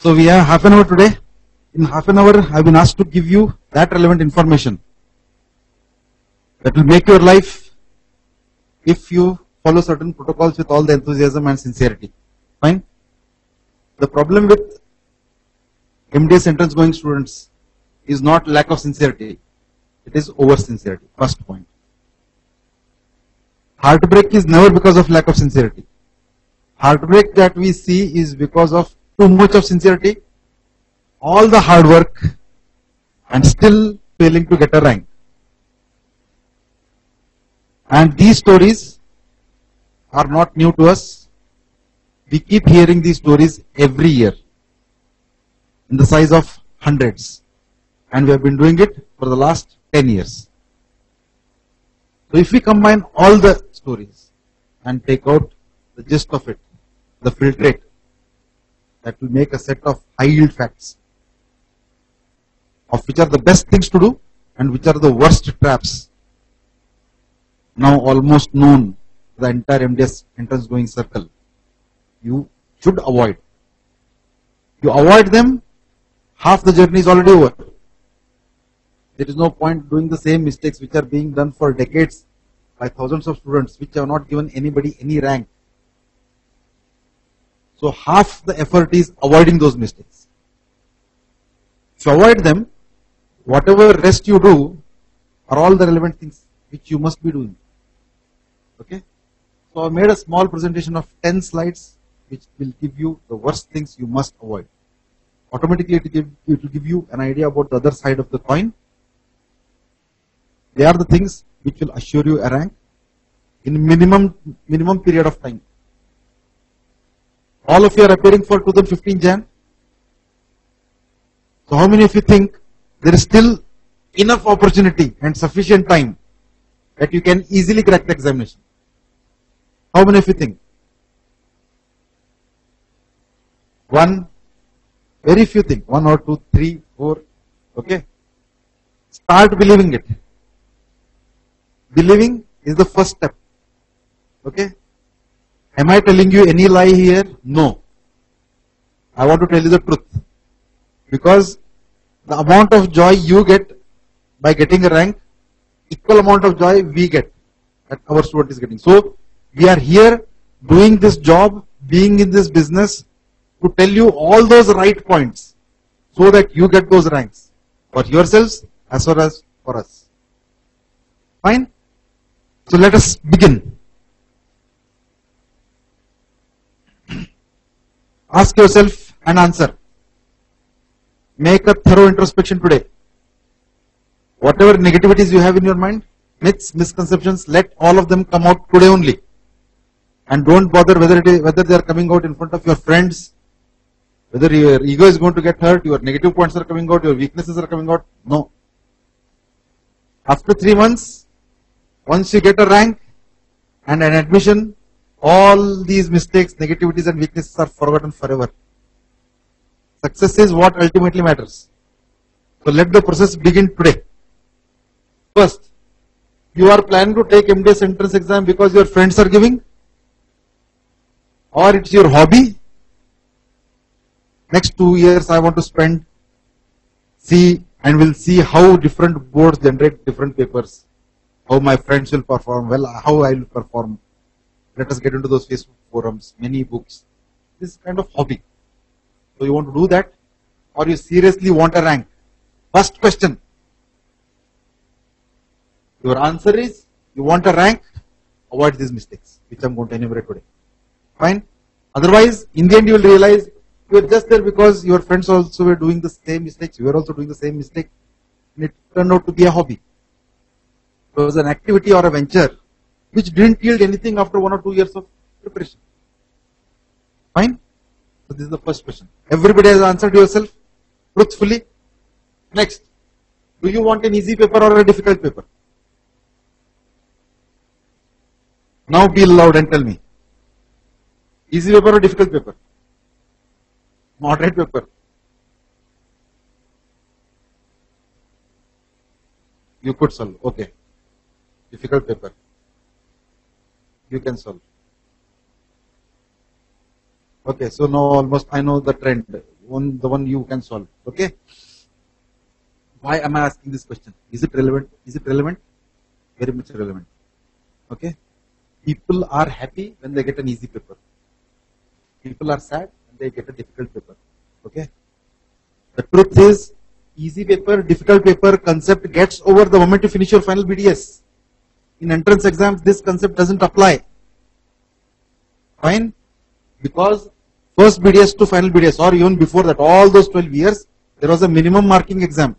So we have half an hour today. In half an hour, I've been asked to give you that relevant information that will make your life if you follow certain protocols with all the enthusiasm and sincerity. Fine? The problem with MDS entrance going students is not lack of sincerity. It is over sincerity. First point. Heartbreak is never because of lack of sincerity. Heartbreak that we see is because of too much of sincerity, all the hard work, and still failing to get a rank. And these stories are not new to us. We keep hearing these stories every year in the size of hundreds. And we have been doing it for the last 10 years. So if we combine all the stories and take out the gist of it, the filtrate, that will make a set of high yield facts of which are the best things to do and which are the worst traps, now almost known to the entire MDS entrance going circle, you should avoid. You avoid them, half the journey is already over. There is no point doing the same mistakes which are being done for decades by thousands of students which have not given anybody any rank. So half the effort is avoiding those mistakes. If you avoid them, whatever rest you do are all the relevant things which you must be doing. Okay? So I made a small presentation of 10 slides which will give you the worst things you must avoid. Automatically it will give you an idea about the other side of the coin. They are the things which will assure you a rank in minimum period of time. All of you are appearing for 2015 Jan. So how many of you think there is still enough opportunity and sufficient time that you can easily crack the examination? How many of you think? One, very few think. 1 or 2, 3, 4. Okay. Start believing it. Believing is the first step. Okay. Am I telling you any lie here? No. I want to tell you the truth. Because the amount of joy you get by getting a rank, equal amount of joy we get, that our student is getting. So, we are here doing this job, being in this business to tell you all those right points so that you get those ranks for yourselves as well as for us. Fine? So, let us begin. Ask yourself and answer. Make a thorough introspection today. Whatever negativities you have in your mind, myths, misconceptions, let all of them come out today only. And don't bother whether they are coming out in front of your friends, whether your ego is going to get hurt, your negative points are coming out, your weaknesses are coming out. No. After 3 months, once you get a rank and an admission, all these mistakes, negativities and weaknesses are forgotten forever. Success is what ultimately matters. So let the process begin today. First, you are planning to take MDS entrance exam because your friends are giving, or it's your hobby. Next 2 years I want to spend, we'll see how different boards generate different papers, how my friends will perform, well, how I will perform. Let us get into those Facebook forums, many books. This is kind of hobby. So you want to do that, or you seriously want a rank? First question. Your answer is, you want a rank, avoid these mistakes, which I'm going to enumerate today. Fine? Otherwise, in the end you will realize you were just there because your friends also were doing the same mistakes, you were also doing the same mistake, and it turned out to be a hobby. It was an activity or a venture which didn't yield anything after 1 or 2 years of preparation. Fine? So this is the first question. Everybody has answered yourself truthfully. Next, do you want an easy paper or a difficult paper? Now be loud and tell me. Easy paper or difficult paper? Moderate paper? You could solve. Okay. Difficult paper. You can solve. Okay, so now almost I know the trend. the one you can solve. Okay. Why am I asking this question? Is it relevant? Is it relevant? Very much relevant. Okay. People are happy when they get an easy paper. People are sad when they get a difficult paper. Okay. The truth is, easy paper, difficult paper concept gets over the moment you finish your final BDS. In entrance exams, this concept doesn't apply. Fine? Because first BDS to final BDS, or even before that, all those 12 years, there was a minimum marking exam.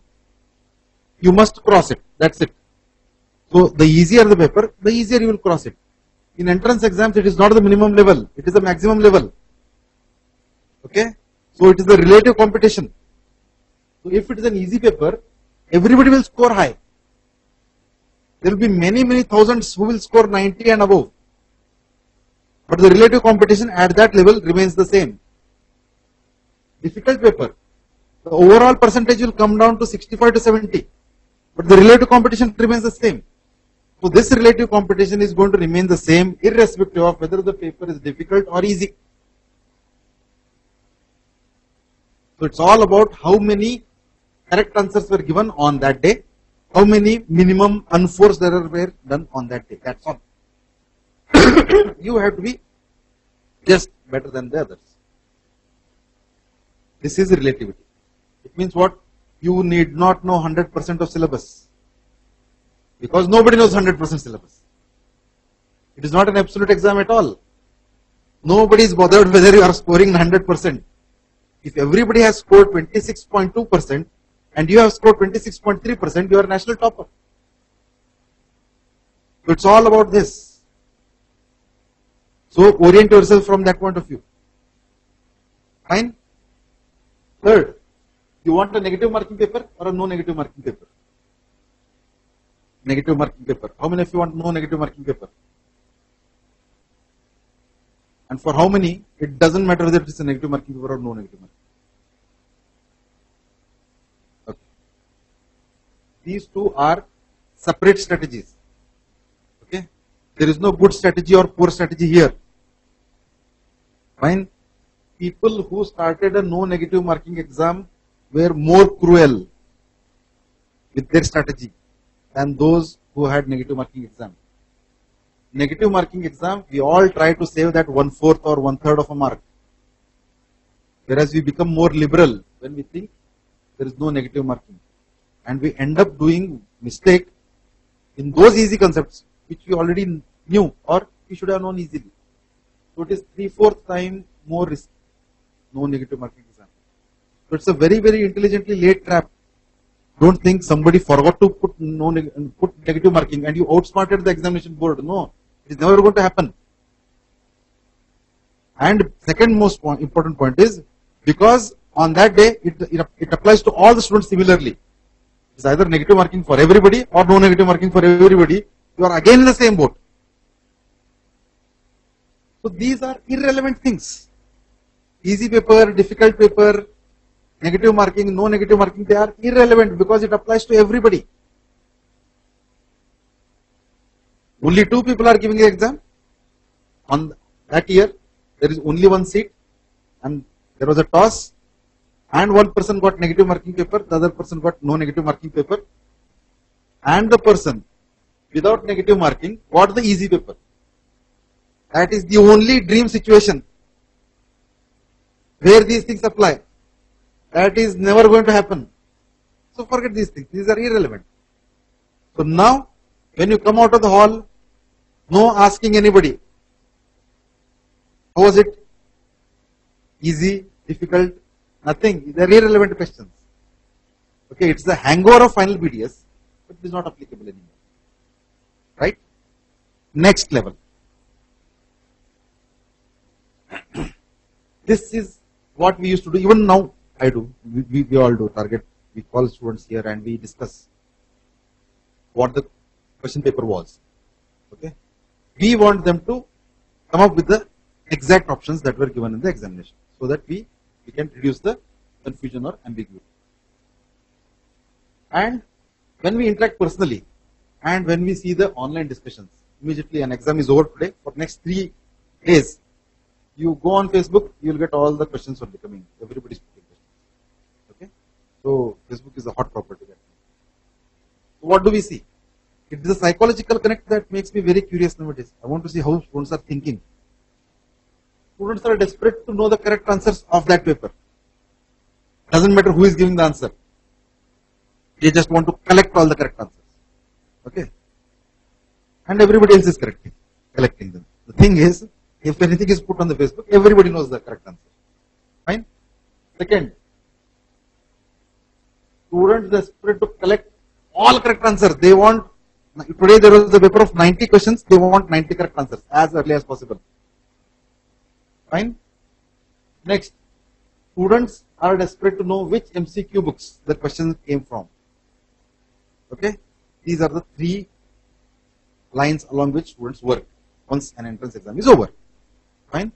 You must cross it. That's it. So the easier the paper, the easier you will cross it. In entrance exams, it is not the minimum level. It is the maximum level. Okay? So it is the relative competition. So if it is an easy paper, everybody will score high. There will be many thousands who will score 90 and above. But the relative competition at that level remains the same. Difficult paper, the overall percentage will come down to 65 to 70. But the relative competition remains the same. So this relative competition is going to remain the same irrespective of whether the paper is difficult or easy. So it's all about how many correct answers were given on that day, how many minimum unforced errors were done on that day. That's all. You have to be just better than the others. This is relativity. It means what? You need not know 100% of syllabus. Because nobody knows 100% syllabus. It is not an absolute exam at all. Nobody is bothered whether you are scoring 100%. If everybody has scored 26.2% and you have scored 26.3%, you are a national topper. So it's all about this. So orient yourself from that point of view. Fine. Third, you want a negative marking paper or a no negative marking paper? Negative marking paper. How many of you want no negative marking paper? And for how many, it doesn't matter whether it is a negative marking paper or no negative marking. Okay. These two are separate strategies. Okay. There is no good strategy or poor strategy here. Fine. People who started a no negative marking exam were more cruel with their strategy than those who had negative marking exam. Negative marking exam, we all try to save that 1/4 or 1/3 of a mark. Whereas we become more liberal when we think there is no negative marking. And we end up doing mistake in those easy concepts which we already knew or we should have known easily. So it is 3/4 time more risk. No negative marking exam. So it's a very intelligently laid trap. Don't think somebody forgot to put negative marking and you outsmarted the examination board. No, it is never going to happen. And second most important point is because on that day it applies to all the students similarly. It's either negative marking for everybody or no negative marking for everybody. You are again in the same boat. So these are irrelevant things. Easy paper, difficult paper, negative marking, no negative marking, they are irrelevant because it applies to everybody. Only 2 people are giving the exam. On that year, there is only 1 seat and there was a toss and 1 person got negative marking paper, the other person got no negative marking paper and the person without negative marking got the easy paper. That is the only dream situation where these things apply. That is never going to happen. So forget these things. These are irrelevant. So now, when you come out of the hall, no asking anybody. How was it? Easy, difficult, nothing. They are irrelevant questions. Okay, it's the hangover of final BDS, but it is not applicable anymore. Right? Next level. This is what we used to do. Even now, I do. We all do. Target. We call students here and we discuss what the question paper was. Okay. We want them to come up with the exact options that were given in the examination, so that we can reduce the confusion or ambiguity. And when we interact personally, and when we see the online discussions, immediately an exam is over today. For next 3 days, you go on Facebook, you will get all the questions will be coming. Everybody is putting questions. Facebook is a hot property. So what do we see? It is a psychological connect that makes me very curious nowadays. I want to see how students are thinking. Students are desperate to know the correct answers of that paper. Doesn't matter who is giving the answer. They just want to collect all the correct answers. Okay? And everybody else is collecting them. The thing is, if anything is put on the Facebook, everybody knows the correct answer. Fine? Second, students desperate to collect all correct answers. They want, today there was a paper of 90 questions, they want 90 correct answers as early as possible. Fine? Next, students are desperate to know which MCQ books the questions came from. Okay? These are the 3 lines along which students work once an entrance exam is over. Fine?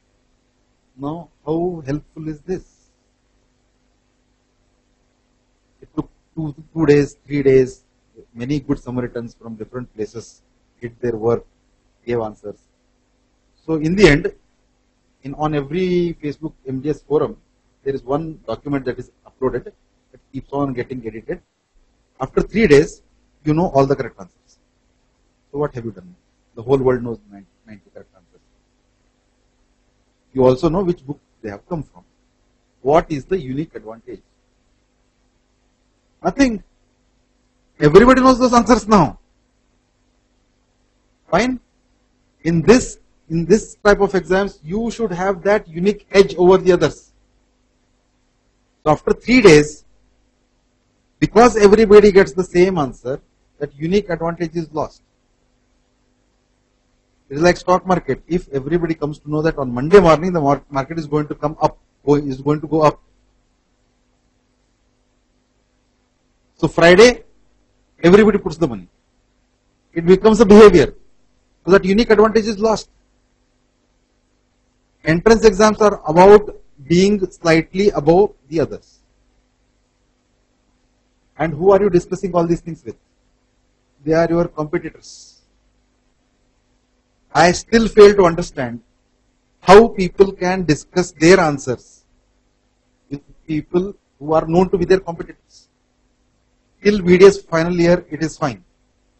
Now, how helpful is this? It took 2 days, 3 days, many good Samaritans from different places did their work, gave answers. So, in the end, on every Facebook MDS forum, there is one document that is uploaded that keeps on getting edited. After 3 days, you know all the correct answers. So what have you done? The whole world knows 90 correct answers. You also know which book they have come from. What is the unique advantage? Nothing. Everybody knows those answers now. Fine? In this type of exams, you should have that unique edge over the others. So after 3 days, because everybody gets the same answer, that unique advantage is lost. It is like stock market. If everybody comes to know that on Monday morning the market is going to come up, is going to go up. So Friday, everybody puts the money. It becomes a behavior. So that unique advantage is lost. Entrance exams are about being slightly above the others. And who are you discussing all these things with? They are your competitors. I still fail to understand how people can discuss their answers with people who are known to be their competitors. Till BDS final year, it is fine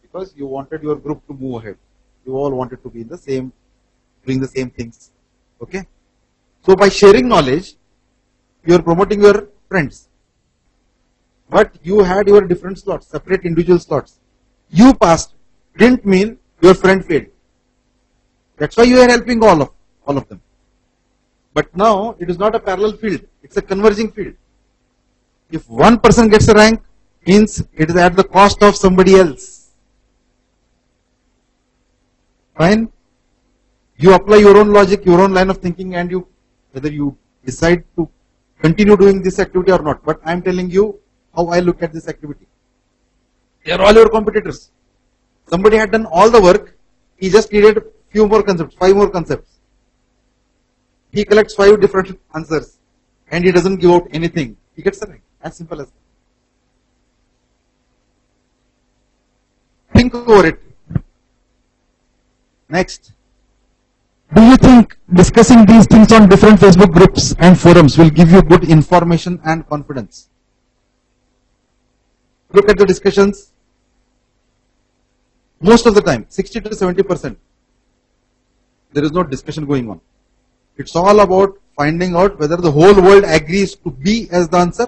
because you wanted your group to move ahead. You all wanted to be in the same, doing the same things. Okay? So by sharing knowledge, you are promoting your friends. But you had your different slots, separate individual slots. You passed, didn't mean your friend failed. That's why you are helping all of them. But now it is not a parallel field, it's a converging field. If one person gets a rank, means it is at the cost of somebody else. Fine? You apply your own logic, your own line of thinking, and whether you decide to continue doing this activity or not. But I am telling you how I look at this activity. They are all your competitors. Somebody had done all the work, he just needed few more concepts, 5 more concepts. He collects 5 different answers and he doesn't give out anything. He gets a rank. As simple as that. Think over it. Next. Do you think discussing these things on different Facebook groups and forums will give you good information and confidence? Look at the discussions. Most of the time, 60 to 70%, there is no discussion going on. It's all about finding out whether the whole world agrees to B as the answer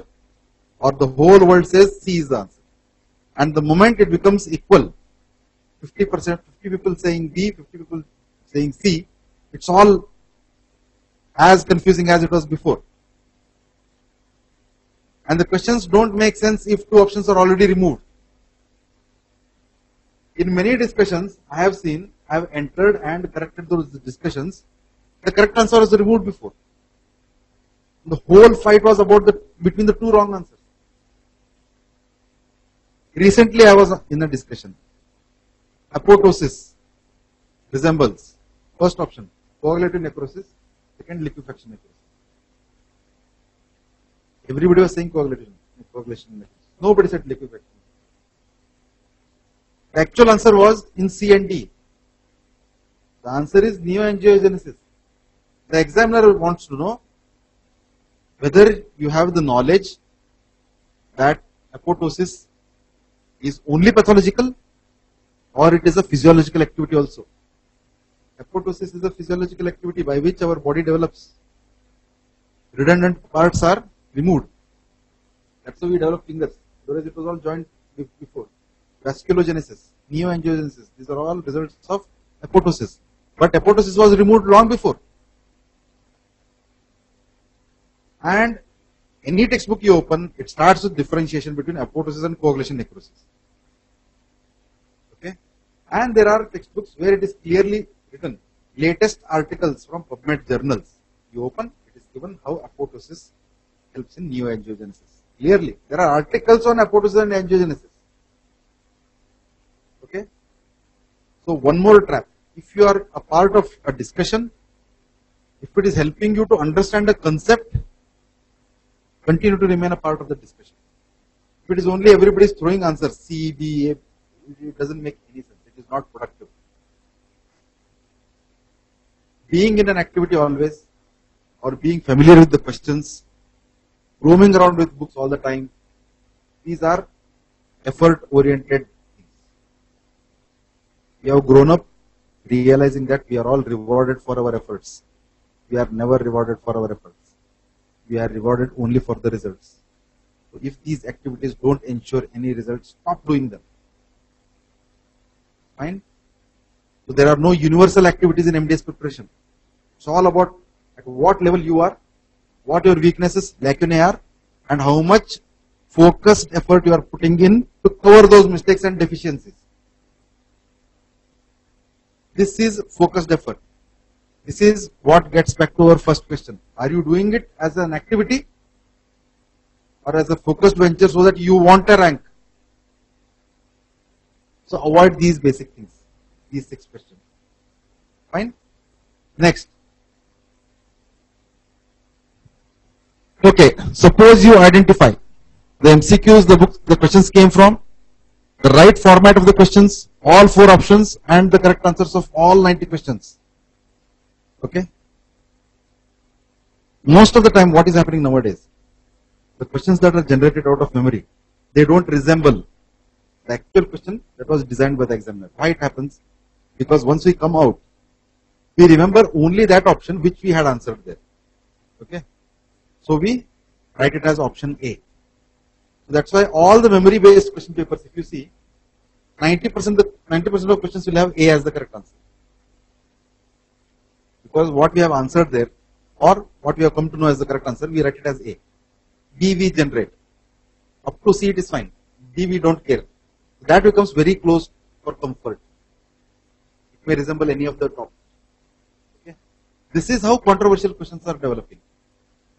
or the whole world says C is the answer. And the moment it becomes equal, 50%, 50 people saying B, 50 people saying C, it's all as confusing as it was before. And the questions don't make sense if 2 options are already removed. In many discussions, I have seen, I have entered and corrected those discussions. The correct answer was removed before. The whole fight was about between the 2 wrong answers. Recently, I was in a discussion. Apoptosis resembles first option, coagulative necrosis, second liquefaction necrosis. Everybody was saying coagulation necrosis. Nobody said liquefaction. The actual answer was in C and D. The answer is neoangiogenesis. The examiner wants to know whether you have the knowledge that apoptosis is only pathological or it is a physiological activity also. Apoptosis is a physiological activity by which our body develops. Redundant parts are removed. That's how we develop fingers. Whereas it was all joined before. Vasculogenesis, neoangiogenesis, these are all results of apoptosis. But apoptosis was removed long before. And any textbook you open, it starts with differentiation between apoptosis and coagulation necrosis. Okay? And there are textbooks where it is clearly written, latest articles from PubMed journals. You open, it is given how apoptosis helps in neoangiogenesis. Clearly, there are articles on apoptosis and angiogenesis. Okay? So one more trap. If you are a part of a discussion, if it is helping you to understand a concept, continue to remain a part of the discussion. If it is only everybody is throwing answers, C, D, A, it doesn't make any sense. It is not productive. Being in an activity always, or being familiar with the questions, roaming around with books all the time, these are effort-oriented things. We have grown up realizing that we are all rewarded for our efforts. We are never rewarded for our efforts. We are rewarded only for the results. So if these activities don't ensure any results, stop doing them. Fine? So there are no universal activities in MDS preparation. It's all about at what level you are, what your weaknesses, lacunae are, and how much focused effort you are putting in to cover those mistakes and deficiencies. This is focused effort. This is what gets back to our first question. Are you doing it as an activity or as a focused venture so that you want a rank? So avoid these basic things, these 6 questions. Fine? Next. Okay, suppose you identify the MCQs, the questions came from, the right format of the questions, all 4 options, and the correct answers of all 90 questions. Okay? Most of the time, what is happening nowadays? The questions that are generated out of memory, they don't resemble the actual question that was designed by the examiner. Why it happens? Because once we come out, we remember only that option which we had answered there. Okay? So we write it as option A. So that's why all the memory-based question papers, if you see, 90% of questions will have A as the correct answer. Because what we have answered there, or what we have come to know as the correct answer, we write it as A. B we generate. Up to C it is fine. D we don't care. That becomes very close for comfort. It may resemble any of the top. Okay? This is how controversial questions are developing.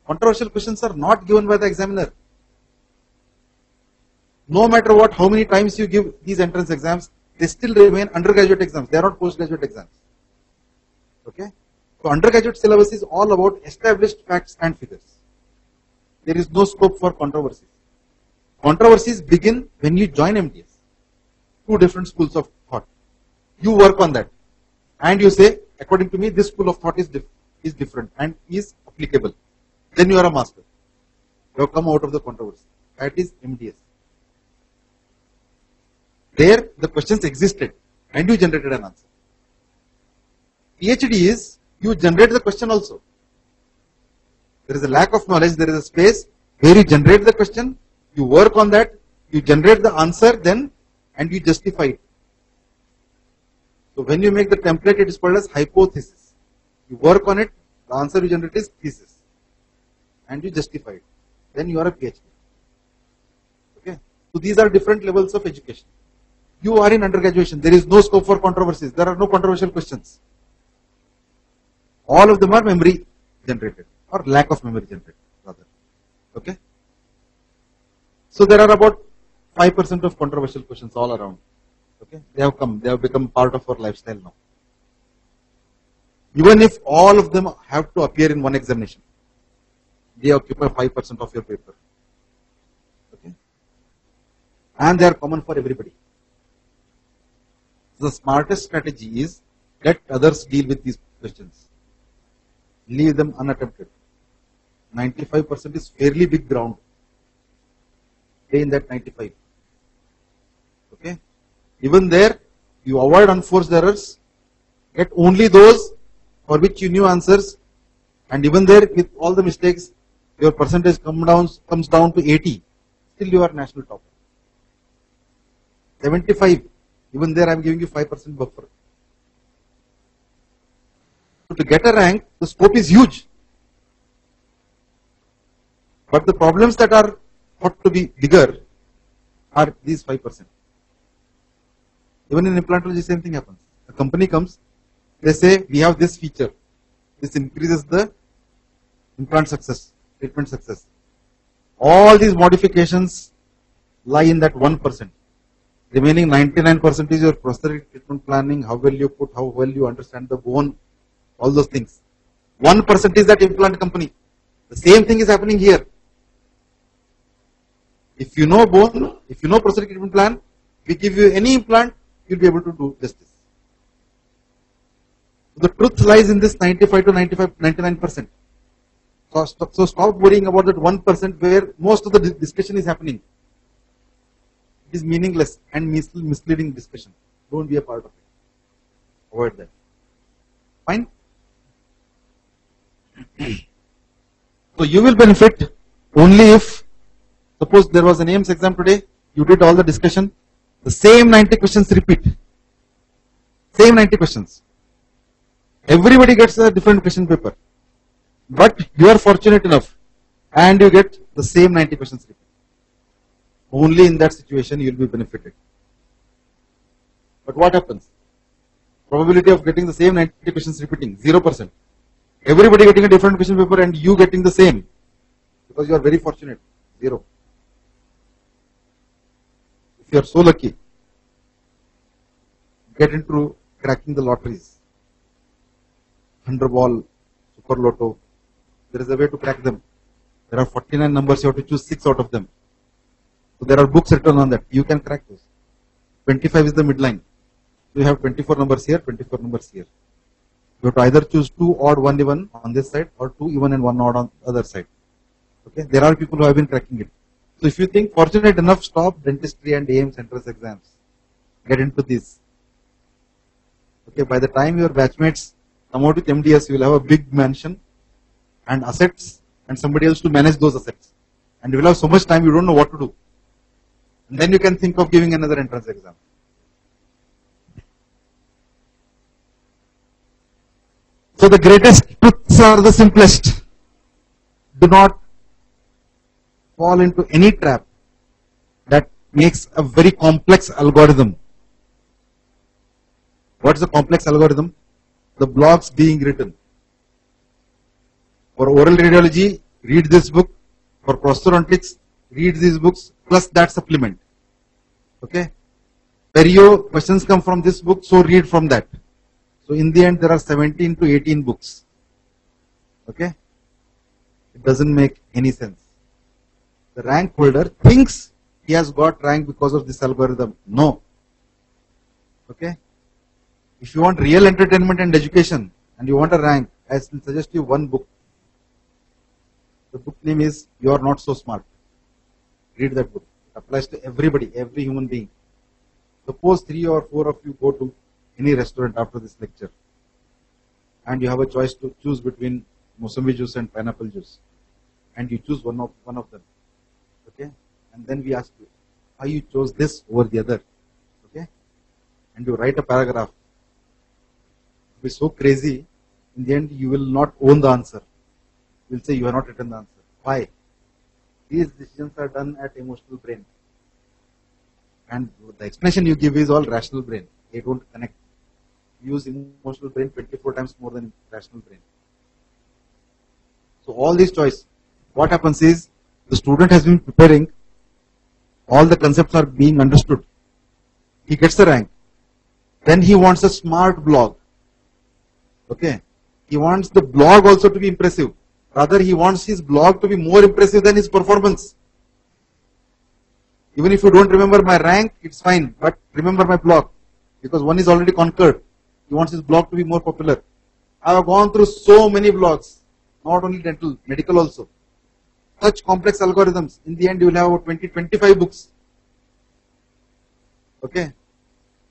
Controversial questions are not given by the examiner. No matter what, how many times you give these entrance exams, they still remain undergraduate exams. They are not postgraduate exams. Okay? So undergraduate syllabus is all about established facts and figures. There is no scope for controversies. Controversies begin when you join MDS. 2 different schools of thought. You work on that. And you say, according to me, this school of thought is different and is applicable. Then you are a master. You have come out of the controversy. That is MDS. There the questions existed and you generated an answer. PhD is you generate the question also. There is a lack of knowledge, there is a space where you generate the question, you work on that, you generate the answer then and you justify it. So when you make the template, it is called as hypothesis. You work on it, the answer you generate is thesis and you justify it. Then you are a PhD. Okay. So these are different levels of education. You are in undergraduation. There is no scope for controversies. There are no controversial questions. All of them are memory generated or lack of memory generated rather. Okay. So there are about 5% of controversial questions all around. Okay. They have become part of our lifestyle now. Even if all of them have to appear in one examination, they occupy 5% of your paper. Okay. And they are common for everybody. The smartest strategy is let others deal with these questions. Leave them unattempted. 95% is fairly big ground. stay in that 95. Okay. Even there, you avoid unforced errors, get only those for which you knew answers, and even there, with all the mistakes, your percentage comes down to 80. Still you are national top. 75. Even there, I am giving you 5% buffer. So to get a rank, the scope is huge. But the problems that are thought to be bigger are these 5%. Even in implantology, same thing happens. A company comes, they say, we have this feature. This increases the implant success, treatment success. All these modifications lie in that 1%. Remaining 99% is your prosthetic treatment planning, how well you put, how well you understand the bone, all those things. 1% is that implant company. The same thing is happening here. If you know bone, if you know prosthetic treatment plan, we give you any implant, you'll be able to do justice. The truth lies in this 95 to 99%. So stop worrying about that 1% where most of the discussion is happening. It is meaningless and misleading discussion. Don't be a part of it. Avoid that. Fine? So you will benefit only if, suppose there was an AIMS exam today, you did all the discussion, the same 90 questions repeat. Same 90 questions. Everybody gets a different question paper. But you are fortunate enough and you get the same 90 questions repeat. Only in that situation you will be benefited. But what happens? Probability of getting the same 90 questions repeating, 0%. Everybody getting a different question paper and you getting the same. Because you are very fortunate, 0. If you are so lucky, get into cracking the lotteries. 100 ball, super lotto. There is a way to crack them. There are 49 numbers, you have to choose 6 out of them. So there are books written on that. You can crack those. 25 is the midline. So you have 24 numbers here, 24 numbers here. You have to either choose 2 odd, 1 even on this side or 2 even and 1 odd on the other side. Okay, there are people who have been cracking it. So if you think fortunate enough, stop dentistry and AIMS entrance exams. Get into this. Okay, by the time your batchmates come out with MDS, you will have a big mansion and assets and somebody else to manage those assets. And you will have so much time you don't know what to do. And then you can think of giving another entrance exam. So the greatest truths are the simplest. Do not fall into any trap that makes a very complex algorithm. What is the complex algorithm? The blocks being written. For oral radiology, read this book. For prosthodontics, read these books plus that supplement. Okay? Perio questions come from this book, so read from that. So in the end, there are 17 to 18 books. Okay? It doesn't make any sense. The rank holder thinks he has got rank because of this algorithm. No. Okay? If you want real entertainment and education and you want a rank, I suggest you one book. The book name is You Are Not So Smart. Read that book. It applies to everybody, every human being. Suppose 3 or 4 of you go to any restaurant after this lecture and you have a choice to choose between Mosambi juice and pineapple juice and you choose one of them. Okay? And then we ask you why you chose this over the other. Okay? And you write a paragraph. It will be so crazy, in the end you will not own the answer. You will say you have not written the answer. Why? These decisions are done at emotional brain. And the explanation you give is all rational brain. They don't connect. Use emotional brain 24 times more than rational brain. So all these choice, what happens is the student has been preparing, all the concepts are being understood. He gets the rank. Then he wants a smart blog. Okay. He wants the blog also to be impressive. Rather, he wants his blog to be more impressive than his performance. Even if you don't remember my rank, it's fine. But remember my blog. Because one is already conquered. He wants his blog to be more popular. I have gone through so many blogs. Not only dental, medical also. such complex algorithms. In the end, you will have about 20-25 books. Okay.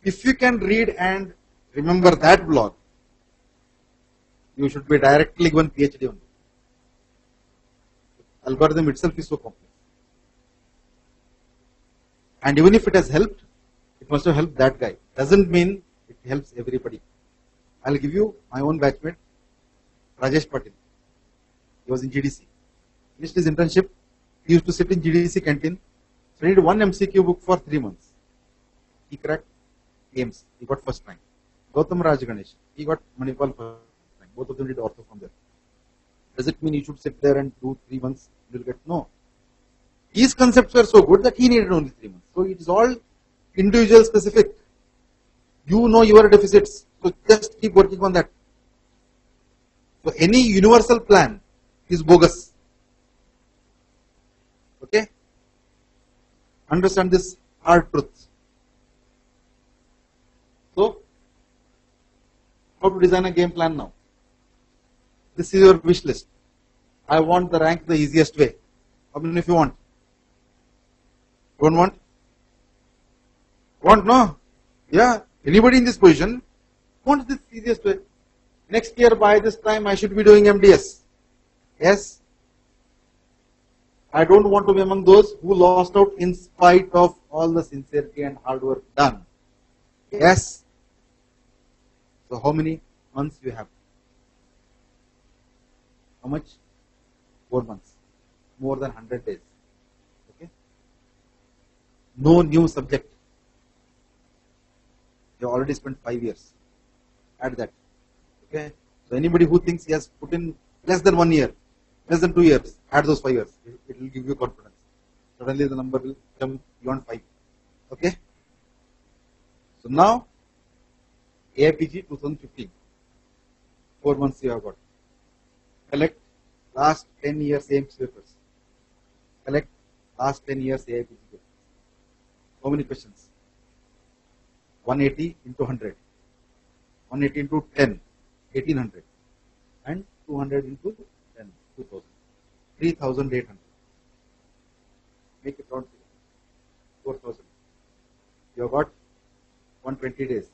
If you can read and remember that blog, you should be directly given PhD on it. Algorithm itself is so complex. And even if it has helped, it must have helped that guy. Doesn't mean it helps everybody. I'll give you my own batchmate, Rajesh Patil. He was in GDC. Finished his internship. He used to sit in GDC canteen, studied one MCQ book for 3 months. He cracked games. He got first rank. Gautam Raj Ganesh. He got Manipal first rank. Both of them did ortho from there. Does it mean you should sit there and do 3 months? You will get no. His concepts were so good that he needed only 3 months. So it is all individual specific. You know your deficits. So just keep working on that. So any universal plan is bogus. Okay? Understand this hard truth. So, how to design a game plan now? This is your wish list. I want the rank the easiest way. How many if you want? Don't want? Want no? Yeah. Anybody in this position wants this easiest way. Next year by this time I should be doing MDS. Yes. I don't want to be among those who lost out in spite of all the sincerity and hard work done. Yes. So how many months you have? How much? 4 months. More than 100 days. Okay. No new subject. You already spent 5 years. Add that. Okay. So anybody who thinks he has put in less than 1 year, less than 2 years, add those 5 years. It will give you confidence. Suddenly the number will jump beyond 5. Okay. So now, AIPG 2015. 4 months you have got. Collect last 10 years AIMS papers. Collect last 10 years AIPG papers. How many questions? 180 into 100. 180 into 10. 1800. And 200 into 10. 2000. 3800. Make it round. 4000. You have got 120 days.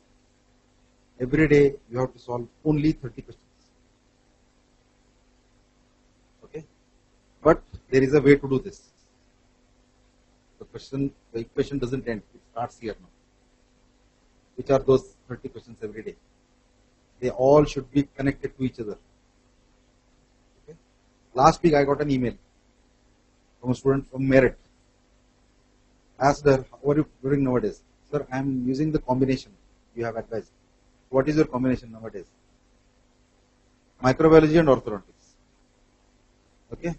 Every day you have to solve only 30 questions. Okay? But there is a way to do this. The equation doesn't end. It starts here now. Which are those 30 questions every day? They all should be connected to each other. Okay? Last week I got an email from a student from Merit. I asked her, what are you doing nowadays? Sir, I am using the combination you have advised. What is your combination nowadays? Microbiology and orthodontics. Okay.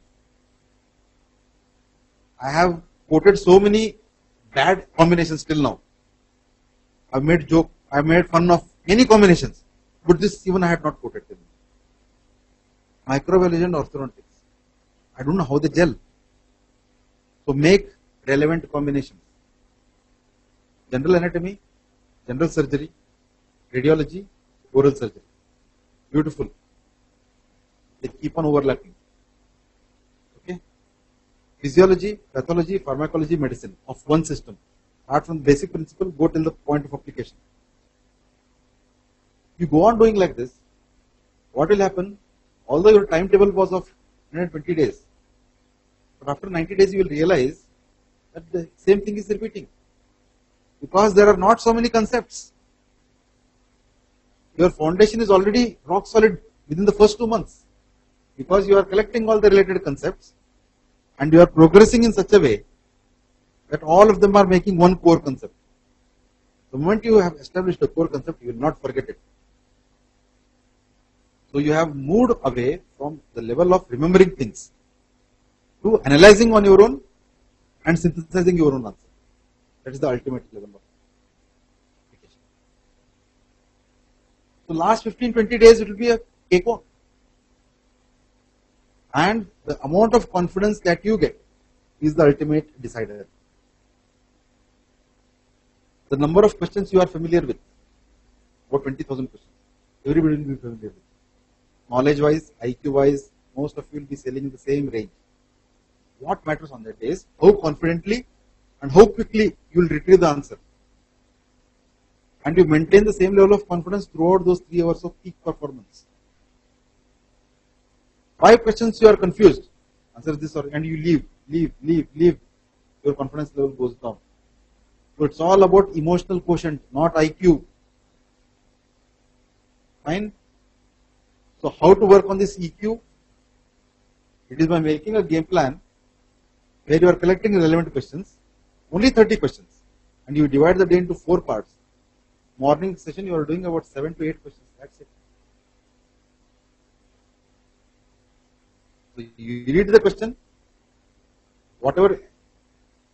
I have quoted so many bad combinations till now. I've made joke, I've made fun of many combinations, but this even I had not quoted them. Microbiology and orthodontics. I don't know how they gel. So make relevant combinations. General anatomy, general surgery, radiology, oral surgery. Beautiful. They keep on overlapping. Okay. Physiology, pathology, pharmacology, medicine of one system. Start from the basic principle, go till the point of application. You go on doing like this, what will happen? Although your timetable was of 120 days, but after 90 days you will realize that the same thing is repeating. Because there are not so many concepts. Your foundation is already rock solid within the first 2 months. Because you are collecting all the related concepts and you are progressing in such a way that all of them are making one core concept. The moment you have established a core concept, you will not forget it. So you have moved away from the level of remembering things to analyzing on your own and synthesizing your own answer. That is the ultimate level of application. So last 15-20 days it will be a cakewalk. And the amount of confidence that you get is the ultimate decider. The number of questions you are familiar with, about 20,000 questions. Everybody will be familiar with. Knowledge wise, IQ wise, most of you will be selling in the same range. What matters on that day is how confidently and how quickly you will retrieve the answer. And you maintain the same level of confidence throughout those 3 hours of peak performance. 5 questions you are confused, answer this or and you leave, your confidence level goes down. So it's all about emotional quotient, not IQ. Fine. So how to work on this EQ? It is by making a game plan where you are collecting relevant questions, only 30 questions, and you divide the day into 4 parts. Morning session you are doing about 7 to 8 questions, that's it. So you read the question, whatever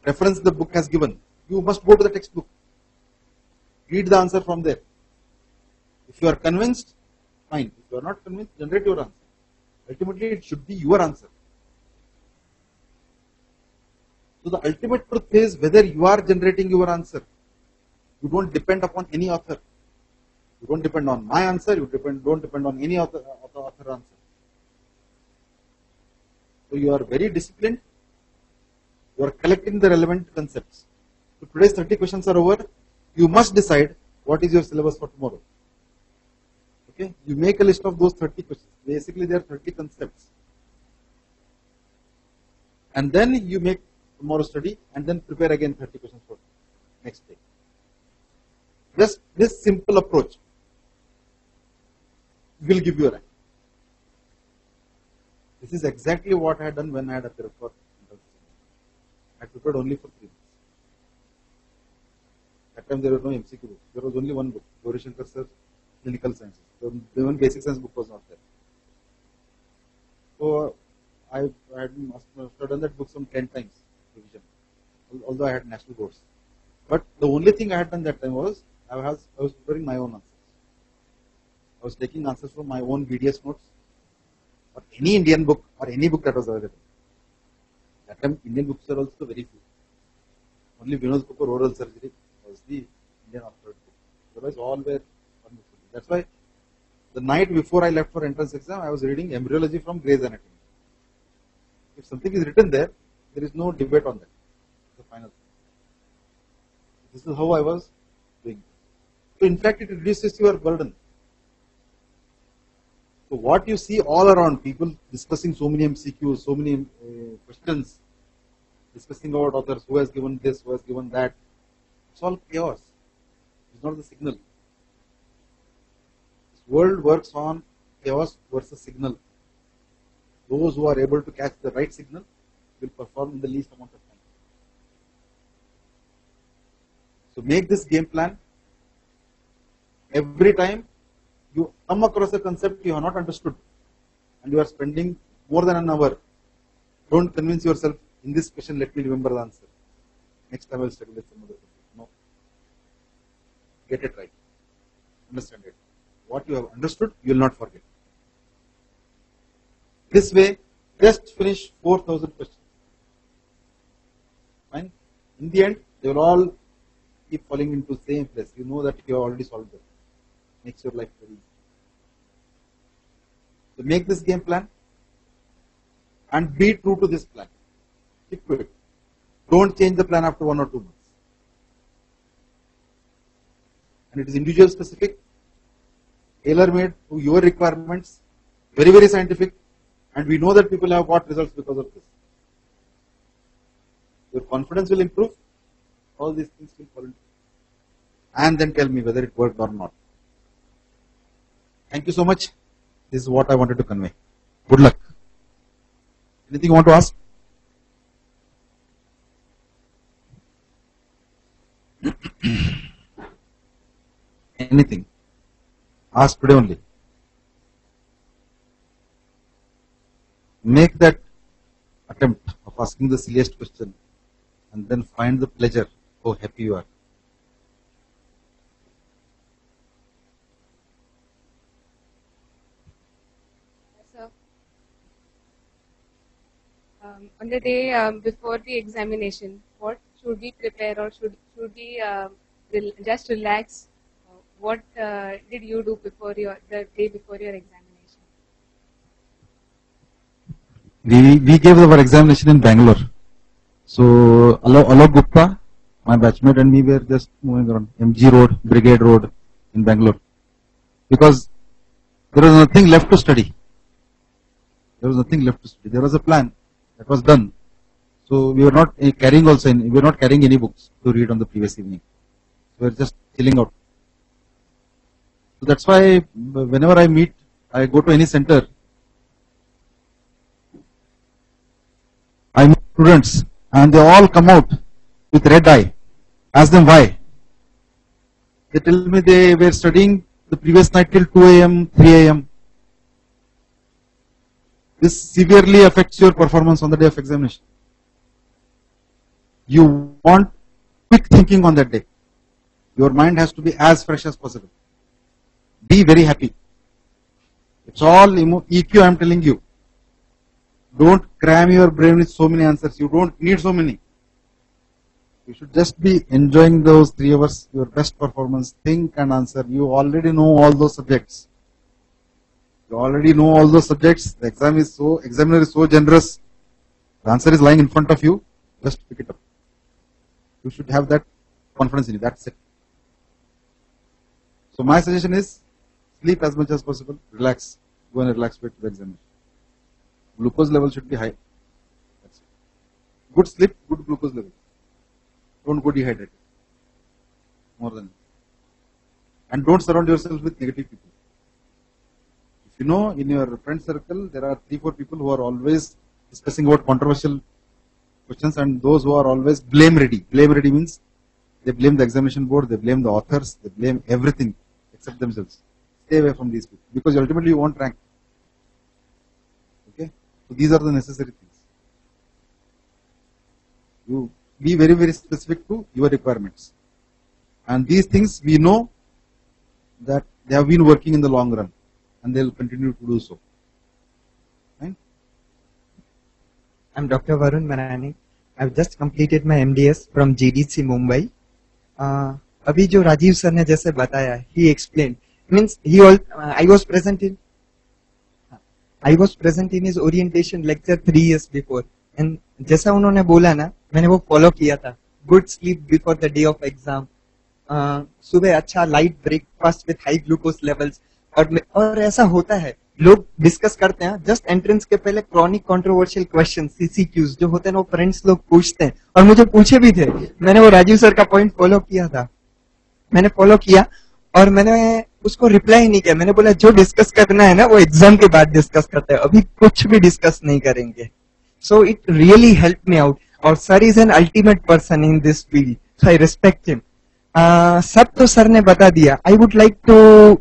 reference the book has given, you must go to the textbook, read the answer from there. If you are convinced, fine. If you are not convinced, generate your answer. Ultimately, it should be your answer. So the ultimate truth is whether you are generating your answer. You don't depend upon any author. You don't depend on my answer. You don't depend on any author answer. So you are very disciplined. You are collecting the relevant concepts. So today's 30 questions are over. You must decide what is your syllabus for tomorrow. Okay, you make a list of those 30 questions. Basically, there are 30 concepts. And then you make tomorrow's study and then prepare again 30 questions for next day. Just this simple approach will give you a rank. This is exactly what I had done when I had appeared for entrance. I prepared only for 3 months. That time there was no MCQ book. There was only one book, Gauri Shankar sir, Clinical Sciences. So even basic science book was not there. So I must have done that book some 10 times revision, although I had national boards. But the only thing I had done that time was I was preparing my own answers. I was taking answers from my own BDS notes or any Indian book or any book that was available. That time Indian books were also very few. Only Vinod's book for oral surgery was the Indian author book. Otherwise all were. That's why the night before I left for entrance exam, I was reading embryology from Gray's Anatomy. If something is written there, there is no debate on that. The final thing. This is how I was doing. So in fact, it reduces your burden. So what you see all around, people discussing so many MCQs, so many questions, discussing about authors, who has given this, who has given that, it's all chaos. It's not the signal. World works on chaos versus signal. Those who are able to catch the right signal will perform in the least amount of time. So make this game plan. Every time you come across a concept you have not understood and you are spending more than an hour, don't convince yourself, in this question let me remember the answer. Next time I will study with some other person. No. Get it right. Understand it. What you have understood, you will not forget. This way, just finish 4,000 questions. Fine. In the end, they will all keep falling into the same place. You know that you have already solved them. Makes your life very easy. So make this game plan and be true to this plan. Stick to it. Don't change the plan after 1 or 2 months. And it is individual specific, tailor-made to your requirements, very, very scientific, and we know that people have got results because of this. Your confidence will improve, all these things will fall into. And then tell me whether it worked or not. Thank you so much. This is what I wanted to convey. Good luck. Anything you want to ask? Anything. Ask today only. Make that attempt of asking the silliest question and then find the pleasure, how happy you are. Sir, on the day before the examination, what should we prepare or should we just relax? What did you do before the day before your examination? We gave our examination in Bangalore. So Alok Gupta, my batchmate, and me were just moving around MG Road, Brigade Road in Bangalore, because there was nothing left to study. There was nothing left to study. There was a plan that was done. So we were not carrying we were not carrying any books to read on the previous evening. We were just chilling out. So that's why whenever I go to any center, I meet students and they all come out with red eye. Ask them why. They tell me they were studying the previous night till 2 a.m., 3 a.m. This severely affects your performance on the day of examination. You want quick thinking on that day. Your mind has to be as fresh as possible. Be very happy. It's all EQ, I am telling you. Don't cram your brain with so many answers. You don't need so many. You should just be enjoying those 3 hours, your best performance, think and answer. You already know all those subjects. You already know all those subjects. The examiner is so generous. The answer is lying in front of you. Just pick it up. You should have that confidence in you. That's it. So my suggestion is sleep as much as possible. Relax. Go and relax to the examination. Glucose level should be high. That's it. Good sleep, good glucose level. Don't go dehydrated. More than. And don't surround yourself with negative people. If you know in your friend circle there are 3-4 people who are always discussing about controversial questions and those who are always blame ready. Blame ready means they blame the examination board, they blame the authors, they blame everything except themselves. Stay away from these people because ultimately you won't rank. Okay? So these are the necessary things. You be very, very specific to your requirements. And these things we know that they have been working in the long run and they will continue to do so. Right? I'm Dr. Varun Manek. I've just completed my MDS from GDC Mumbai. अभी जो Rajiv sir ने जैसे बताया, he explained, means I was present in his orientation lecture 3 years before, and जैसा उन्होंने बोला ना, मैंने वो follow किया था. Good sleep before the day of exam, सुबह अच्छा light breakfast with high glucose levels, और ऐसा होता है, लोग डिस्कस करते हैं जस्ट एंट्रेंस के पहले क्रॉनिक कंट्रोवर्शियल क्वेश्चन सीसीक्यूज जो होते हैं वो फ्रेंड्स लोग पूछते हैं और मुझे पूछे भी थे. मैंने वो राजीव सर का पॉइंट फॉलो किया था, मैंने फॉलो किया और मैंने उसको रिप्लाई नहीं किया. मैंने बोला जो डिस्कस करना है ना वो एग्जाम के बाद डिस्कस करते हैं, अभी कुछ भी डिस्कस नहीं करेंगे. So it really help me out और sir is an ultimate person in this field, so I respect him. सब तो सर ने बता दिया. I would like to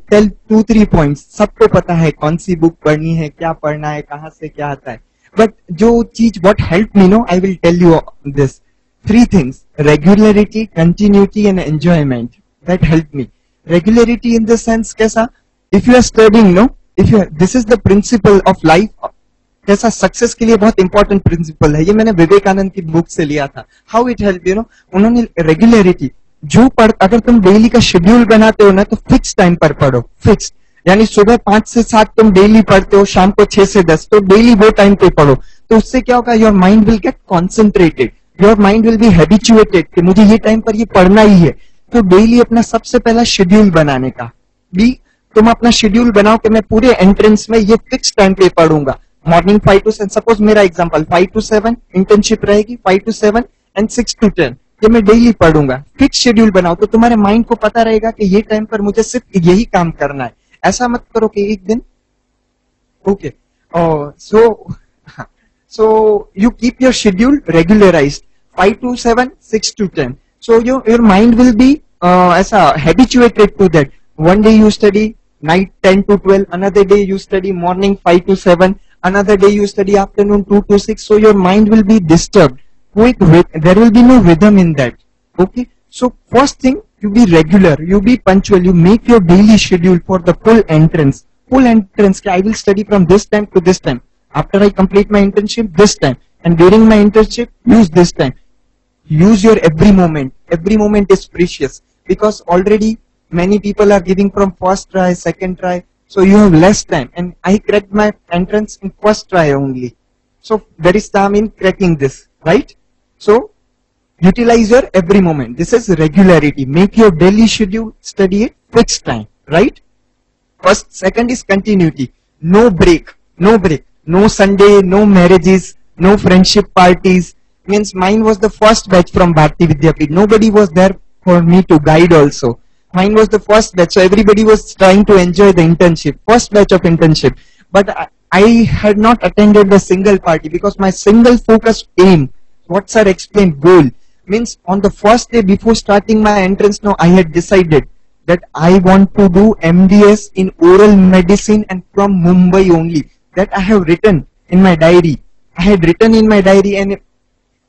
tell 2-3 points. सबको पता है कौन सी बुक पढ़नी है, क्या पढ़ना है, कहाँ से क्या आता है, बट जो चीज what help me no, I will tell you this 3 things: regularity, continuity and enjoyment. That help me. Regularity in the sense कैसा, if you are studying no, if you, this is the principle of life. कैसा success के लिए बहुत important principle है, ये मैंने विवेकानंद की book से लिया था. How it help, you know, उन्होंने रेगुलरिटी जो अगर तुम डेली का शेड्यूल बनाते हो ना तो फिक्स टाइम पर पढ़ो. फिक्स यानी सुबह 5 से 7 तुम डेली पढ़ते हो, शाम को 6 से 10, तो डेली वो टाइम पे पढ़ो. तो उससे क्या होगा, your mind will get concentrated, your mind will be habituated कि मुझे ये टाइम पर ये पढ़ना ही है. तो डेली अपना सबसे पहला शेड्यूल बनाने का भी, तुम अपना शेड्यूल बनाओ कि मैं पूरे एंट्रेंस में ये फिक्स टाइम पे पढ़ूंगा. मॉर्निंग 5 to 7, सपोज मेरा एग्जाम्पल 5 to 7 इंटर्नशिप रहेगी, 5 to 7 एंड 6 to 10 ये मैं डेली पढ़ूंगा. फिक्स शेड्यूल बनाओ तो तुम्हारे माइंड को पता रहेगा कि ये टाइम पर मुझे सिर्फ यही काम करना है. ऐसा मत करो कि एक दिन okay. So you keep your schedule regularized 5 to 7, 6 to 10. So your mind will be ऐसा habituated to that. One day you study night 10 to 12, another day you study morning 5 to 7, another day you study afternoon 2 to 6. So your mind will be disturbed. There will be no rhythm in that. Okay. So first thing, you be regular, you be punctual, you make your daily schedule for the full entrance. Full entrance. I will study from this time to this time. After I complete my internship, this time. And during my internship, use this time. Use your every moment. Every moment is precious because already many people are giving from first try, second try. So you have less time. And I cracked my entrance in first try only. So there is time in cracking this, right? So utilize your every moment. This is regularity. Make your daily schedule, study it, fixed time, right? First, second is continuity. No break, no break. No Sunday, no marriages, no friendship parties. Means mine was the first batch from Bharati Vidyapit. Nobody was there for me to guide also. Mine was the first batch, so everybody was trying to enjoy the internship, first batch of internship. But I had not attended the single party because my single focus aim, what sir explained, goal, means on the first day before starting my entrance, now I had decided that I want to do MDS in oral medicine and from Mumbai only. That I have written in my diary. I had written in my diary, and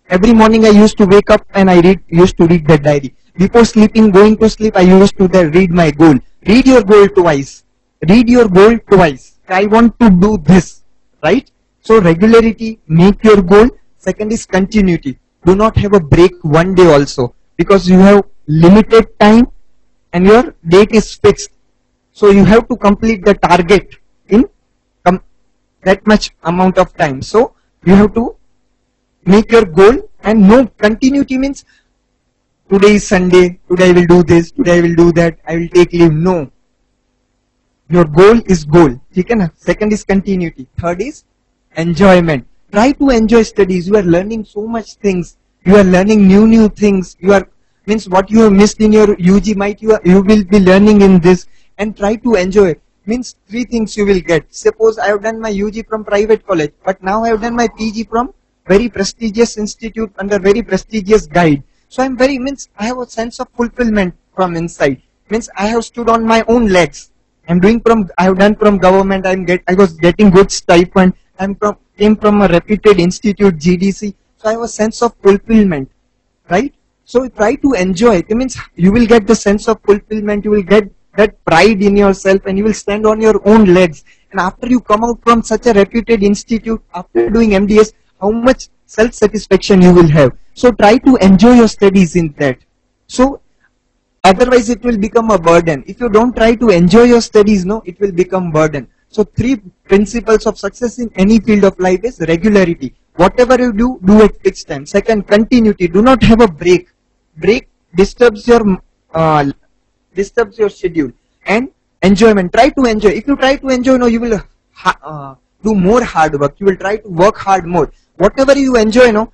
every morning I used to wake up and I used to read that diary. Before sleeping, going to sleep, I used to read my goal. Read your goal twice. Read your goal twice. I want to do this, right? So regularity, make your goal. Second is continuity. Do not have a break one day also, because you have limited time and your date is fixed. So you have to complete the target in that much amount of time. So you have to make your goal, and no continuity means today is Sunday, today I will do this, today I will do that, I will take leave. No. Your goal is goal. Second is continuity. Third is enjoyment. Try to enjoy studies. You are learning so much things. You are learning new things. You are, means what you have missed in your UG might you will be learning in this, and try to enjoy. Means three things you will get. Suppose I have done my UG from private college, but now I have done my PG from very prestigious institute under very prestigious guide. So I'm very, means I have a sense of fulfillment from inside. Means I have stood on my own legs. I'm doing from, I have done from government. I was getting good stipend. Came from a reputed institute, GDC. So I have a sense of fulfillment, right? So try to enjoy. It means you will get the sense of fulfillment. You will get that pride in yourself, and you will stand on your own legs. And after you come out from such a reputed institute, after doing MDS, how much self-satisfaction you will have. So try to enjoy your studies in that. So otherwise it will become a burden. If you don't try to enjoy your studies, no, it will become burden. So three principles of success in any field of life is regularity. Whatever you do, do at fixed time. Second, continuity. Do not have a break. Break disturbs your schedule. And enjoyment. Try to enjoy. If you try to enjoy, no, you will do more hard work. You will try to work hard more. Whatever you enjoy, no,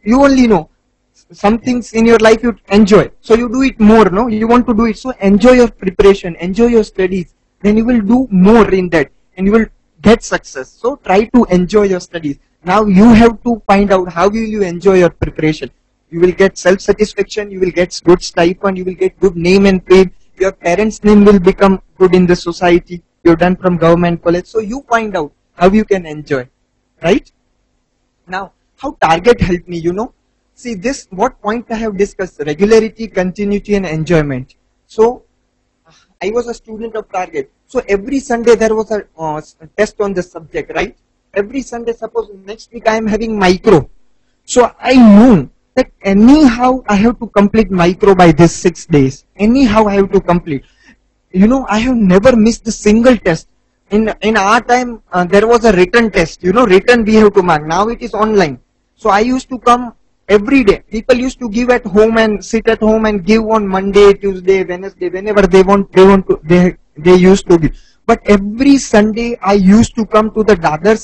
you only know some things in your life you enjoy. So you do it more, no, you want to do it. So enjoy your preparation, enjoy your studies. Then you will do more in that, and you will get success. So try to enjoy your studies. Now you have to find out how will you enjoy your preparation. You will get self-satisfaction, you will get good stipend, you will get good name and fame. Your parents' name will become good in the society. You're done from government college. So you find out how you can enjoy, right? Now, how target helped me, you know. See this, what point I have discussed, regularity, continuity and enjoyment. So, I was a student of target. So every Sunday there was a test on the subject, right? Every Sunday, suppose next week I am having micro. So I knew that anyhow I have to complete micro by this 6 days. Anyhow I have to complete. You know, I have never missed a single test. In our time, there was a written test. You know, written we have to mark. Now it is online. So I used to come every day. People used to give at home and sit at home and give on Monday, Tuesday, Wednesday, whenever they used to give. But every Sunday I used to come to the Dadar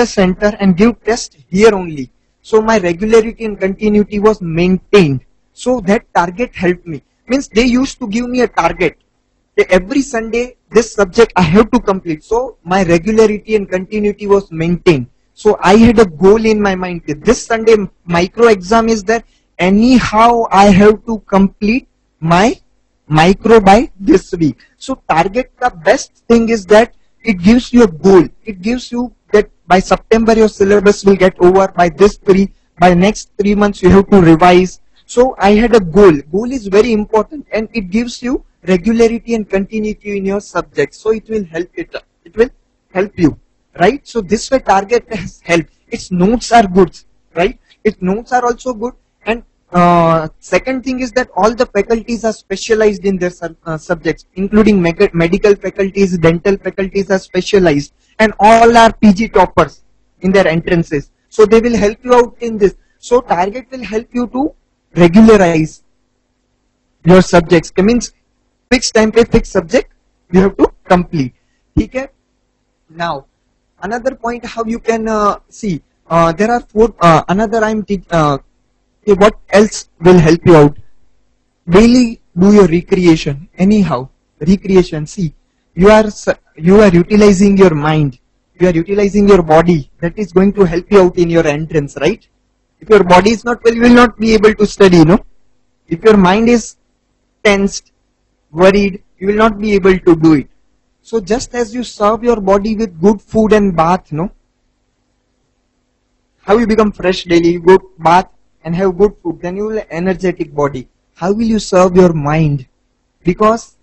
center and give test here only. So my regularity and continuity was maintained. So that target helped me. Means they used to give me a target. Every Sunday this subject I have to complete. So my regularity and continuity was maintained. So I had a goal in my mind. This Sunday micro exam is there. Anyhow I have to complete my micro by this week. So target, the best thing is that it gives you a goal. It gives you that by September your syllabus will get over. By next 3 months you have to revise. So I had a goal. Goal is very important, and it gives you regularity and continuity in your subject. So it will help you, right? So this way target has helped. Its notes are good, right? Its notes are also good. And second thing is that all the faculties are specialized in their subjects, including medical faculties, dental faculties are specialized, and all are PG toppers. in their entrances. So they will help you out in this. So target will help you to regularize your subjects. It means fixed time पे fixed subject you have to complete. ठीक है? Now another point how you can see there are four another I'm okay, what else will help you out? Daily do your recreation. Anyhow, recreation. See, you are utilizing your mind, you are utilizing your body. That is going to help you out in your entrance, right? If your body is not well, you will not be able to study, no? If your mind is tensed, worried, you will not be able to do it. So just as you serve your body with good food and bath, no? How you become fresh daily? You go bath and have good food, then you will energetic body. How will you serve your mind? Because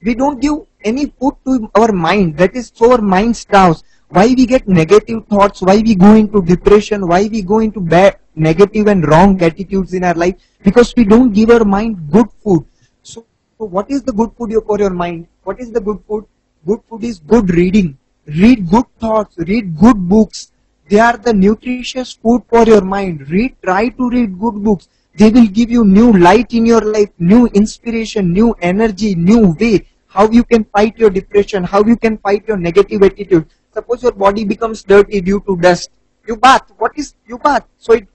we don't give any food to our mind. That is so our mind starves. Why we get negative thoughts? Why we go into depression? Why we go into bad, negative and wrong attitudes in our life? Because we don't give our mind good food. So what is the good food for your mind? What is the good food? Good food is good reading. Read good thoughts. Read good books. They are the nutritious food for your mind. Try to read good books. They will give you new light in your life, new inspiration, new energy, new way. How you can fight your depression, how you can fight your negative attitude. Suppose your body becomes dirty due to dust. You bath. You bath? So it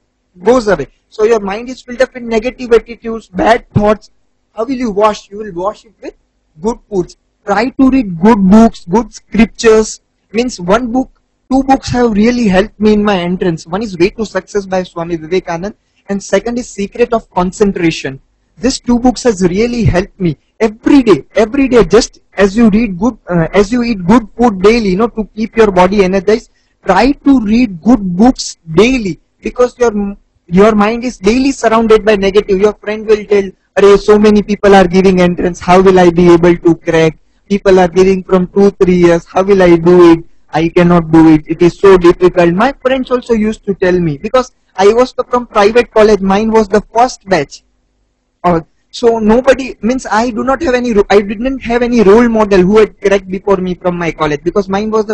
goes away. So your mind is filled up with negative attitudes, bad thoughts. How will you wash? You will wash it with good foods. Try to read good books, good scriptures. Means one book, two books have really helped me in my entrance. One is Way to Success by Swami Vivekananda, and second is Secret of Concentration. These two books has really helped me every day. Just as you read good, as you eat good food daily, to keep your body energized. Try to read good books daily, because your mind is daily surrounded by negative. Your friend will tell, "Arey, so many people are giving entrance. How will I be able to crack? People are giving from 2-3 years. How will I do it? I cannot do it. It is so difficult." My friends also used to tell me, because I was from private college. Mine was the first batch. So nobody, means I didn't have any role model who had cracked before me from my college, because mine was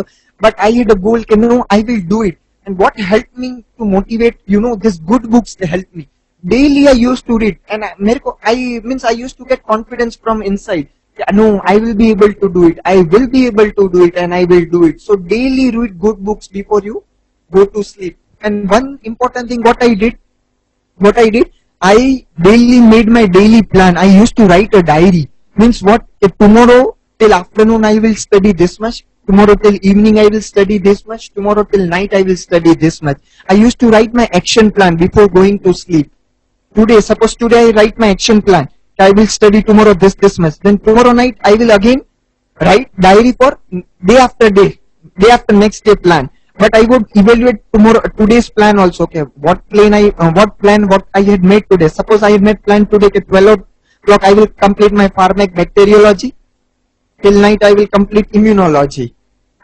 but I had a goal, I will do it. And what helped me to motivate, these good books helped me. Daily I used to read, and I used to get confidence from inside. No, I will be able to do it. I will be able to do it, and I will do it. So daily read good books before you go to sleep. And one important thing, what I did, I daily made my daily plan. I used to write a diary. Means what? If tomorrow till afternoon I will study this much. Tomorrow till evening I will study this much. Tomorrow till night I will study this much. I used to write my action plan before going to sleep. Suppose today I write my action plan. I will study tomorrow this much. Then tomorrow night I will again write diary for day after next day plan. But I would evaluate today's plan also. Okay, what I had made today. Suppose I had made plan today at 12 o'clock I will complete my pharmac bacteriology. Till night I will complete immunology.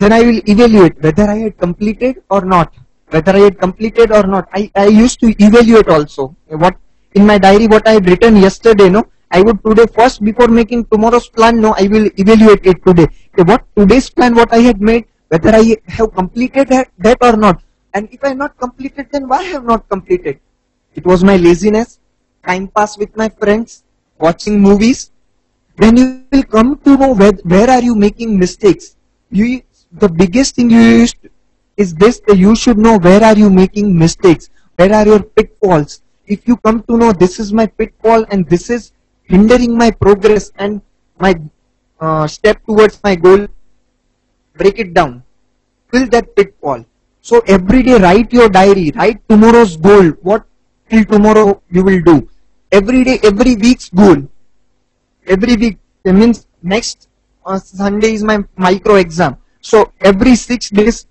Then I will evaluate whether I had completed or not. I used to evaluate also. What in my diary, what I had written yesterday, I would today first, before making tomorrow's plan, I will evaluate it today. Okay, what today's plan, what I had made, whether I have completed that or not. And if I have not completed, then why I have not completed? It was my laziness, time pass with my friends, watching movies. Then you will come to know where are you making mistakes. The biggest thing is this, that you should know where are you making mistakes, where are your pitfalls. If you come to know this is my pitfall and this is hindering my progress and my step towards my goal, break it down, fill that pitfall. So every day write your diary, write tomorrow's goal, what till tomorrow you will do. Every day, every week's goal. Every week, that means next Sunday is my micro exam. So every 6 days,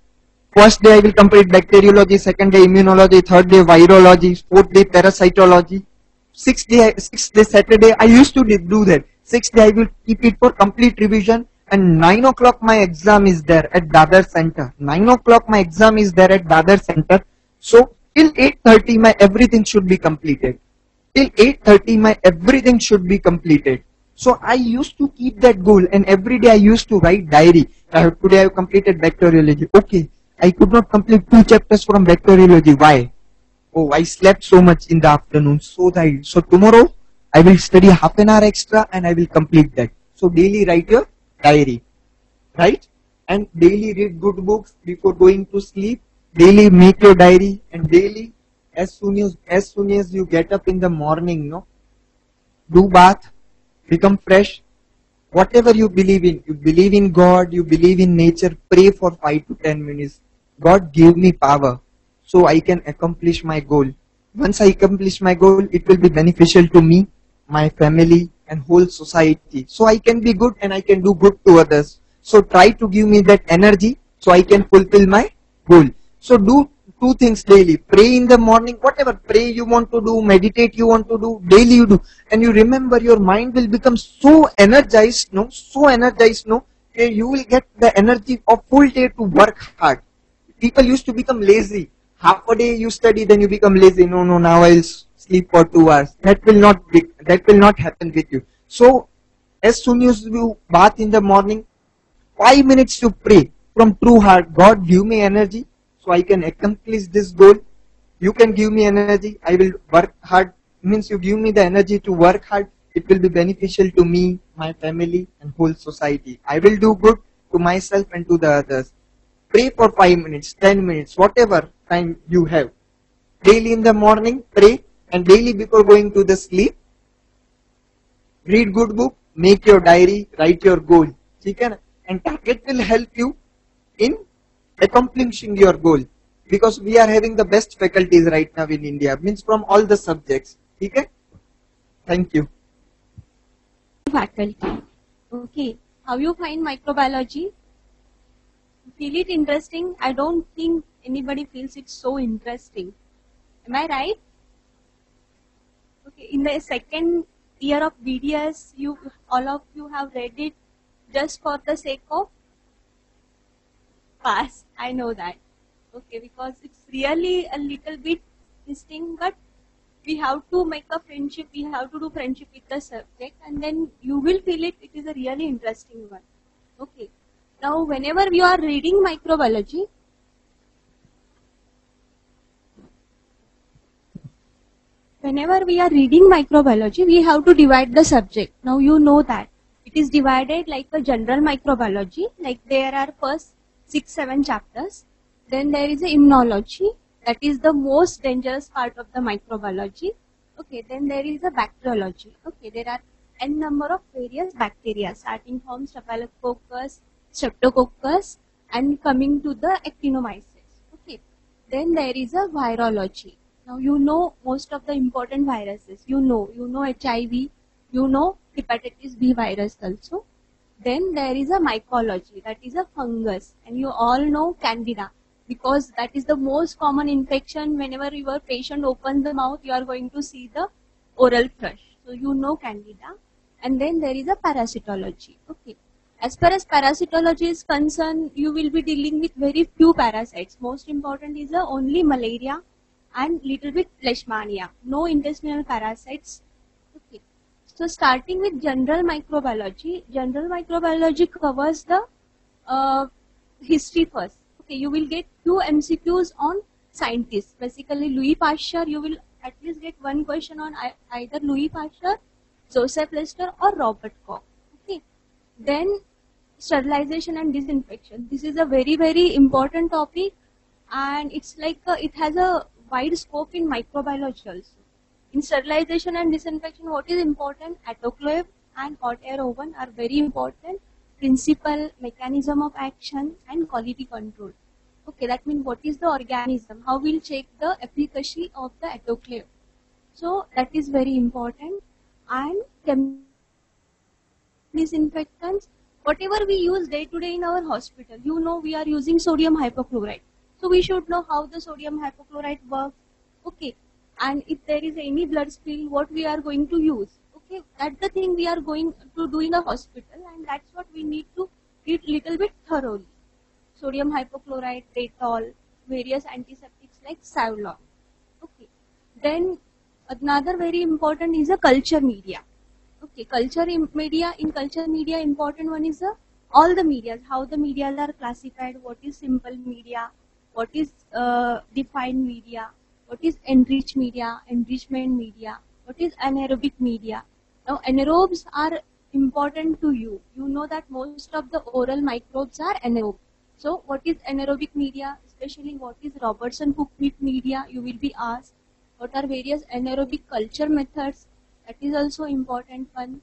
first day I will complete bacteriology, second day immunology, third day virology, fourth day parasitology. 6th day Saturday, I used to do that. 6th day I will keep it for complete revision. And 9 o'clock my exam is there at Dadar Center. 9 o'clock my exam is there at Dadar Center. So till 8:30 my everything should be completed. Till 8:30 my everything should be completed. So I used to keep that goal, and every day I used to write diary. Today I have completed bacteriology. Okay, I could not complete 2 chapters from bacteriology. Why? Oh, I slept so much in the afternoon, so tired. So tomorrow I will study half an hour extra and I will complete that. So daily write your diary, right? And daily read good books before going to sleep. Daily make your diary, and daily as soon as you get up in the morning, no, do bath, become fresh. Whatever you believe in God, you believe in nature, pray for 5 to 10 minutes. God give me power so I can accomplish my goal. Once I accomplish my goal, it will be beneficial to me, my family, and whole society. So I can be good and I can do good to others. So try to give me that energy so I can fulfill my goal. So do 2 things daily. Pray in the morning, whatever pray you want to do, meditate you want to do, daily you do. And you remember your mind will become so energized, no, you will get the energy of full day to work hard. People used to become lazy. Half a day you study, then you become lazy. No, now I'll sleep for 2 hours. That will not happen with you. So as soon as you bath in the morning, 5 minutes you pray from true heart. God, give me energy so I can accomplish this goal. You can give me energy. I will work hard. Means you give me the energy to work hard. It will be beneficial to me, my family, and whole society. I will do good to myself and to the others. Pray for 5 minutes, 10 minutes, whatever time you have. Daily in the morning, pray, and daily before going to the sleep, read good book, make your diary, write your goal. And target will help you in accomplishing your goal. Because we are having the best faculties right now in India, means from all the subjects. Okay? Thank you. Faculty. Okay. How you find microbiology? Feel it interesting? I don't think anybody feels it so interesting. Am I right? Okay. In the second year of BDS, all of you have read it just for the sake of pass. I know that. Okay, because it's really a little bit distinct, but we have to make a friendship, we have to do friendship with the subject, and then you will feel it is a really interesting one. Okay. Now, whenever we are reading microbiology, we have to divide the subject. Now, you know that. It is divided like a general microbiology, like there are first 6-7 chapters. Then there is a immunology, that is the most dangerous part of the microbiology. Okay, then there is a bacteriology. Okay, there are n number of various bacteria, starting from Staphylococcus, Streptococcus, and coming to the actinomyces. Okay, then there is a virology. Now you know most of the important viruses. You know HIV, you know hepatitis B virus also. Then there is a mycology, that is a fungus, and you all know Candida, because that is the most common infection. Whenever your patient opens the mouth, you are going to see the oral thrush. So you know Candida. And then there is a parasitology. Okay. As far as parasitology is concerned, you will be dealing with very few parasites. Most important is only malaria and little bit leishmania. No intestinal parasites. Okay. So starting with general microbiology covers the history first. Okay, you will get few MCQs on scientists. Basically, Louis Pasteur, you will at least get one question on either Louis Pasteur, Joseph Lister, or Robert Koch. Okay. Then sterilization and disinfection. This is a very, very important topic, and it's like it has a wide scope in microbiology also. In sterilization and disinfection, what is important? Autoclave and hot air oven are very important. Principle, mechanism of action, and quality control. Okay, that means what is the organism? How we'll check the efficacy of the autoclave? So that is very important. And disinfectants, whatever we use day to day in our hospital, you know we are using sodium hypochlorite. So we should know how the sodium hypochlorite works. Okay, and if there is any blood spill, what we are going to use. Okay, that's the thing we are going to do in the hospital, and that's what we need to read little bit thoroughly. Sodium hypochlorite, Dettol, various antiseptics like Savlon. Okay, then another very important is a culture media. Okay, culture media. In culture media, important one is all the media, how the media are classified, what is simple media, what is defined media, what is enriched media, enrichment media, what is anaerobic media. Now anaerobes are important to you. You know that most of the oral microbes are anaerobe. So what is anaerobic media, especially what is Robertson cook media, you will be asked. What are various anaerobic culture methods, that is also important one.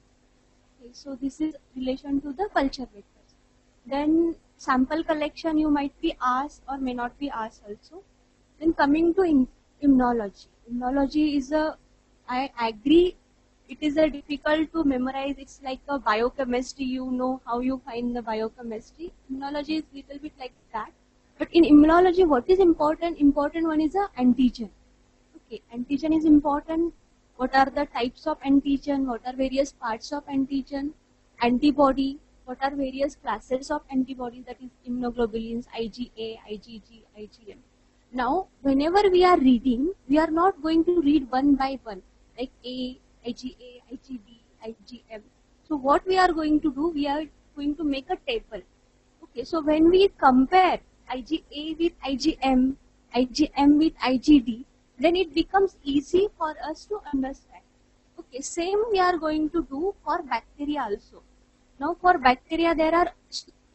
Okay, so this is relation to the culture methods. Then sample collection you might be asked or may not be asked also. Then coming to immunology. Immunology is I agree, it is a difficult to memorize. It's like a biochemistry, you know how you find the biochemistry. Immunology is little bit like that. But in immunology, what is important? Important one is a antigen. Okay, antigen is important. What are the types of antigen? What are various parts of antigen? Antibody. What are various classes of antibodies? That is immunoglobulins, IgA, IgG, IgM. Now, whenever we are reading, we are not going to read one by one, like A, IgA, IgD, IgM. So what we are going to do, we are going to make a table. Okay, so when we compare IgA with IgM, IgM with IgD, then it becomes easy for us to understand. Okay, same we are going to do for bacteria also. Now for bacteria, there are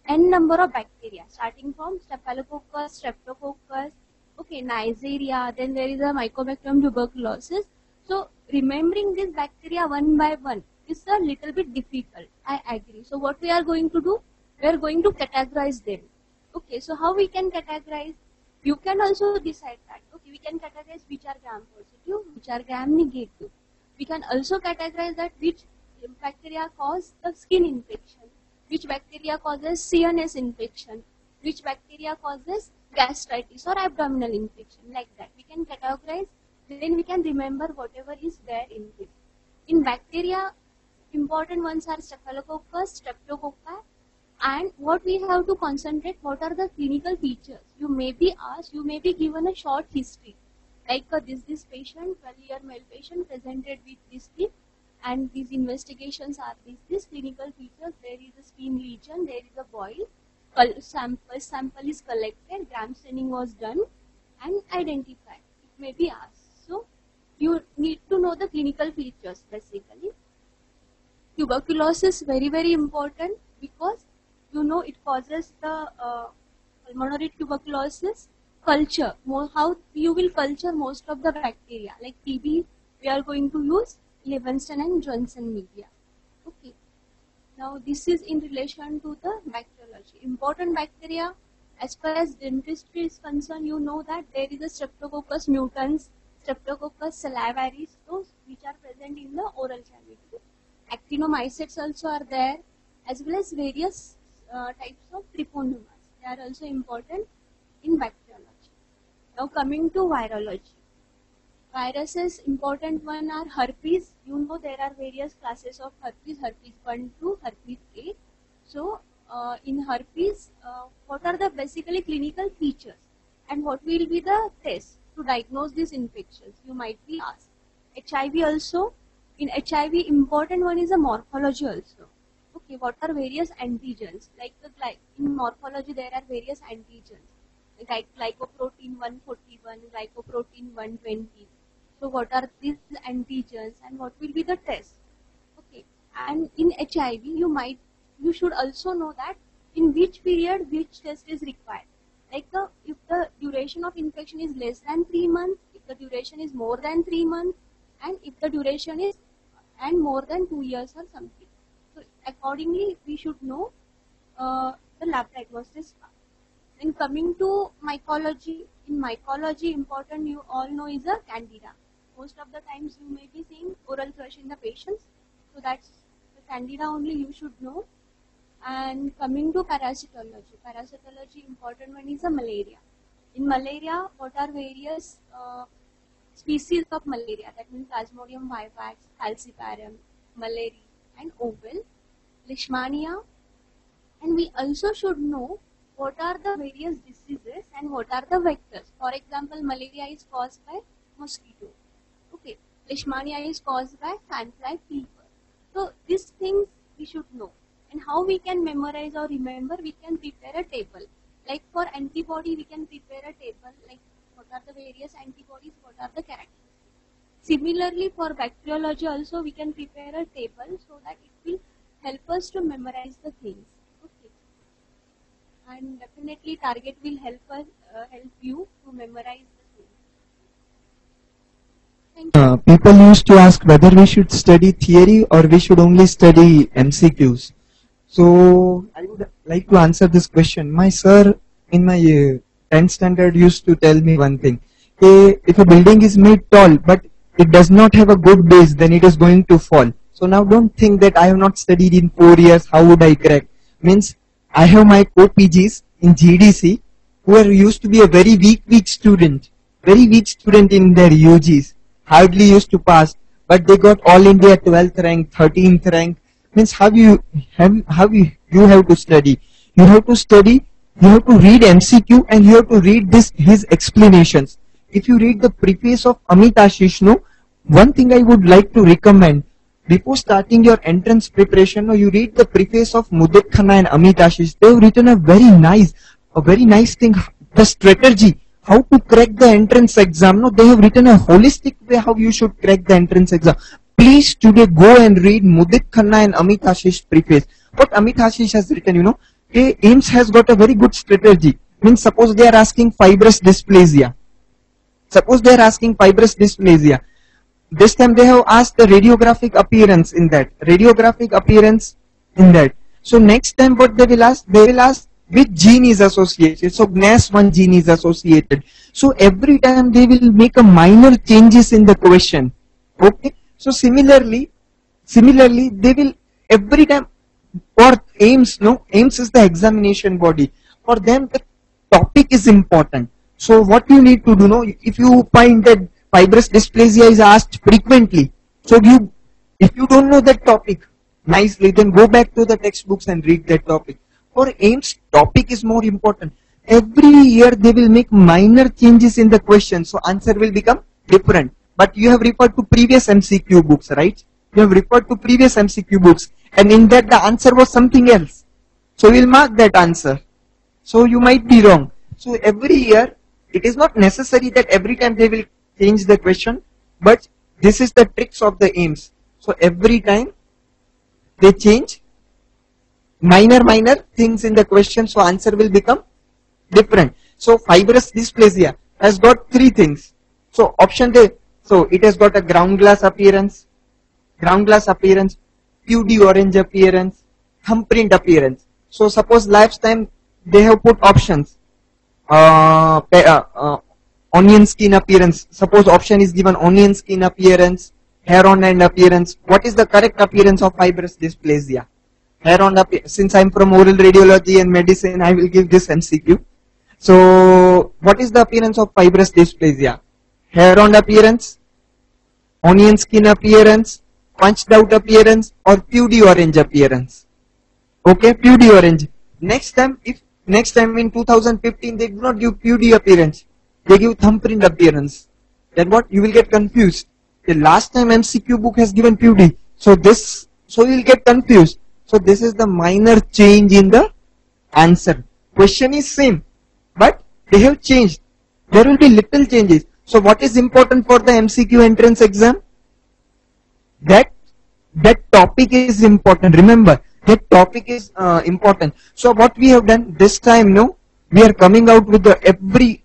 n number of bacteria, starting from Staphylococcus, Streptococcus, okay, Neisseria, then there is a Mycobacterium tuberculosis. So remembering this bacteria one by one is a little bit difficult, I agree. So what we are going to do, we are going to categorize them. Okay, so how we can categorize? You can also decide that, okay, we can categorize which are gram positive, which are gram negative. We can also categorize that which bacteria cause the skin infection, which bacteria causes CNS infection, which bacteria causes gastritis or abdominal infection, like that. We can categorize, then we can remember whatever is there in it. In bacteria, important ones are Staphylococcus, Streptococcus, and what we have to concentrate, what are the clinical features. You may be asked, you may be given a short history, like this patient, 12-year male patient presented with this thing, and these investigations are this clinical features. There is a skin lesion, there is a boil, sample is collected, gram staining was done and identified. It may be asked. So you need to know the clinical features basically. Tuberculosis very, very important because you know it causes the pulmonary tuberculosis. Culture, how you will culture most of the bacteria, like TB, we are going to use Levenson and Johnson media. Okay. Now this is in relation to the bacteriology. Important bacteria, as far as dentistry is concerned, you know that there is a Streptococcus mutans, Streptococcus salivarius, those which are present in the oral cavity. Actinomycetes also are there, as well as various types of treponemas. They are also important in bacteriology. Now coming to virology. Viruses, important one are herpes. You know there are various classes of herpes, herpes 1 to herpes 8. So in herpes, what are the basically clinical features and what will be the test to diagnose these infections? You might be asked. HIV also. In HIV, important one is a morphology also. Okay, what are various antigens? Like in morphology, there are various antigens. Like glycoprotein 141, glycoprotein 120. So what are these antigens and what will be the test? Okay, and in HIV, you should also know that in which period which test is required. Like if the duration of infection is less than 3 months, if the duration is more than 3 months, and if the duration is and more than 2 years or something. So accordingly, we should know the lab diagnosis part. Then coming to mycology, in mycology, important you all know is a candida. Most of the times you may be seeing oral thrush in the patients, so that's the candida only you should know. And coming to parasitology, important one is a malaria. In malaria, what are various species of malaria? That means Plasmodium vivax, Falciparum, malaria, and oval, Leishmania. And we also should know what are the various diseases and what are the vectors. For example, malaria is caused by mosquito. Okay, Leishmania is caused by sandfly fever. So these things we should know. And how we can memorize or remember, we can prepare a table. Like for antibody, we can prepare a table, like what are the various antibodies, what are the characteristics. Similarly, for bacteriology also, we can prepare a table so that it will help us to memorize the things. Okay. And definitely target will help us, help you to memorize the things. Thank you. People used to ask whether we should study theory or we should only study MCQs. So I would like to answer this question. My sir in my 10th standard used to tell me one thing. If a building is made tall but it does not have a good base, then it is going to fall. So now don't think that I have not studied in 4 years, how would I crack? Means I have my co-PGs in GDC who are used to be a very weak student in their UGs, hardly used to pass, but they got all India 12th rank, 13th rank. Means you have to study. You have to study, you have to read MCQ and you have to read his explanations. If you read the preface of Amit Ashish, no, one thing I would like to recommend, before starting your entrance preparation, no, you read the preface of Mudit Khanna and Amit Ashish. They have written a very nice thing, the strategy, how to crack the entrance exam. No, they have written a holistic way how you should crack the entrance exam. Please today go and read Mudit Khanna and Amit Ashish preface. What Amit Ashish has written, AIMS has got a very good strategy. Means suppose they are asking fibrous dysplasia. This time they have asked the radiographic appearance in that. So next time what they will ask? They will ask which gene is associated. So GNAS1 gene is associated. So every time they will make a minor changes in the question. Okay. So similarly they will every time for AIMS, AIMS is the examination body. For them the topic is important. So what you need to do, if you find that fibrous dysplasia is asked frequently, so if you don't know that topic nicely, then go back to the textbooks and read that topic. For AIMS, topic is more important. Every year they will make minor changes in the question, so answer will become different. But you have referred to previous MCQ books, right? You have referred to previous MCQ books, and in that the answer was something else. So we will mark that answer. So you might be wrong. So every year, it is not necessary that every time they will change the question, but this is the tricks of the AIMS. So every time they change minor things in the question, so answer will become different. So fibrous dysplasia has got 3 things. So option A, so it has got a ground glass appearance, PUD orange appearance, thumbprint appearance. So suppose last time they have put options. Onion skin appearance. Suppose option is given onion skin appearance, hair on end appearance. What is the correct appearance of fibrous dysplasia? Hair on appearance. Since I am from oral radiology and medicine, I will give this MCQ. So what is the appearance of fibrous dysplasia? Hair on appearance, onion skin appearance, punched out appearance, or PUD orange appearance. Okay, PUD orange. Next time in 2015 they do not give PUD appearance, they give thumbprint appearance. Then what? You will get confused. The last time MCQ book has given PUD, so you will get confused. So this is the minor change in the answer. Question is same, but they have changed. There will be little changes. So what is important for the MCQ entrance exam? That topic is important. Remember, that topic is important. So what we have done this time, we are coming out with the every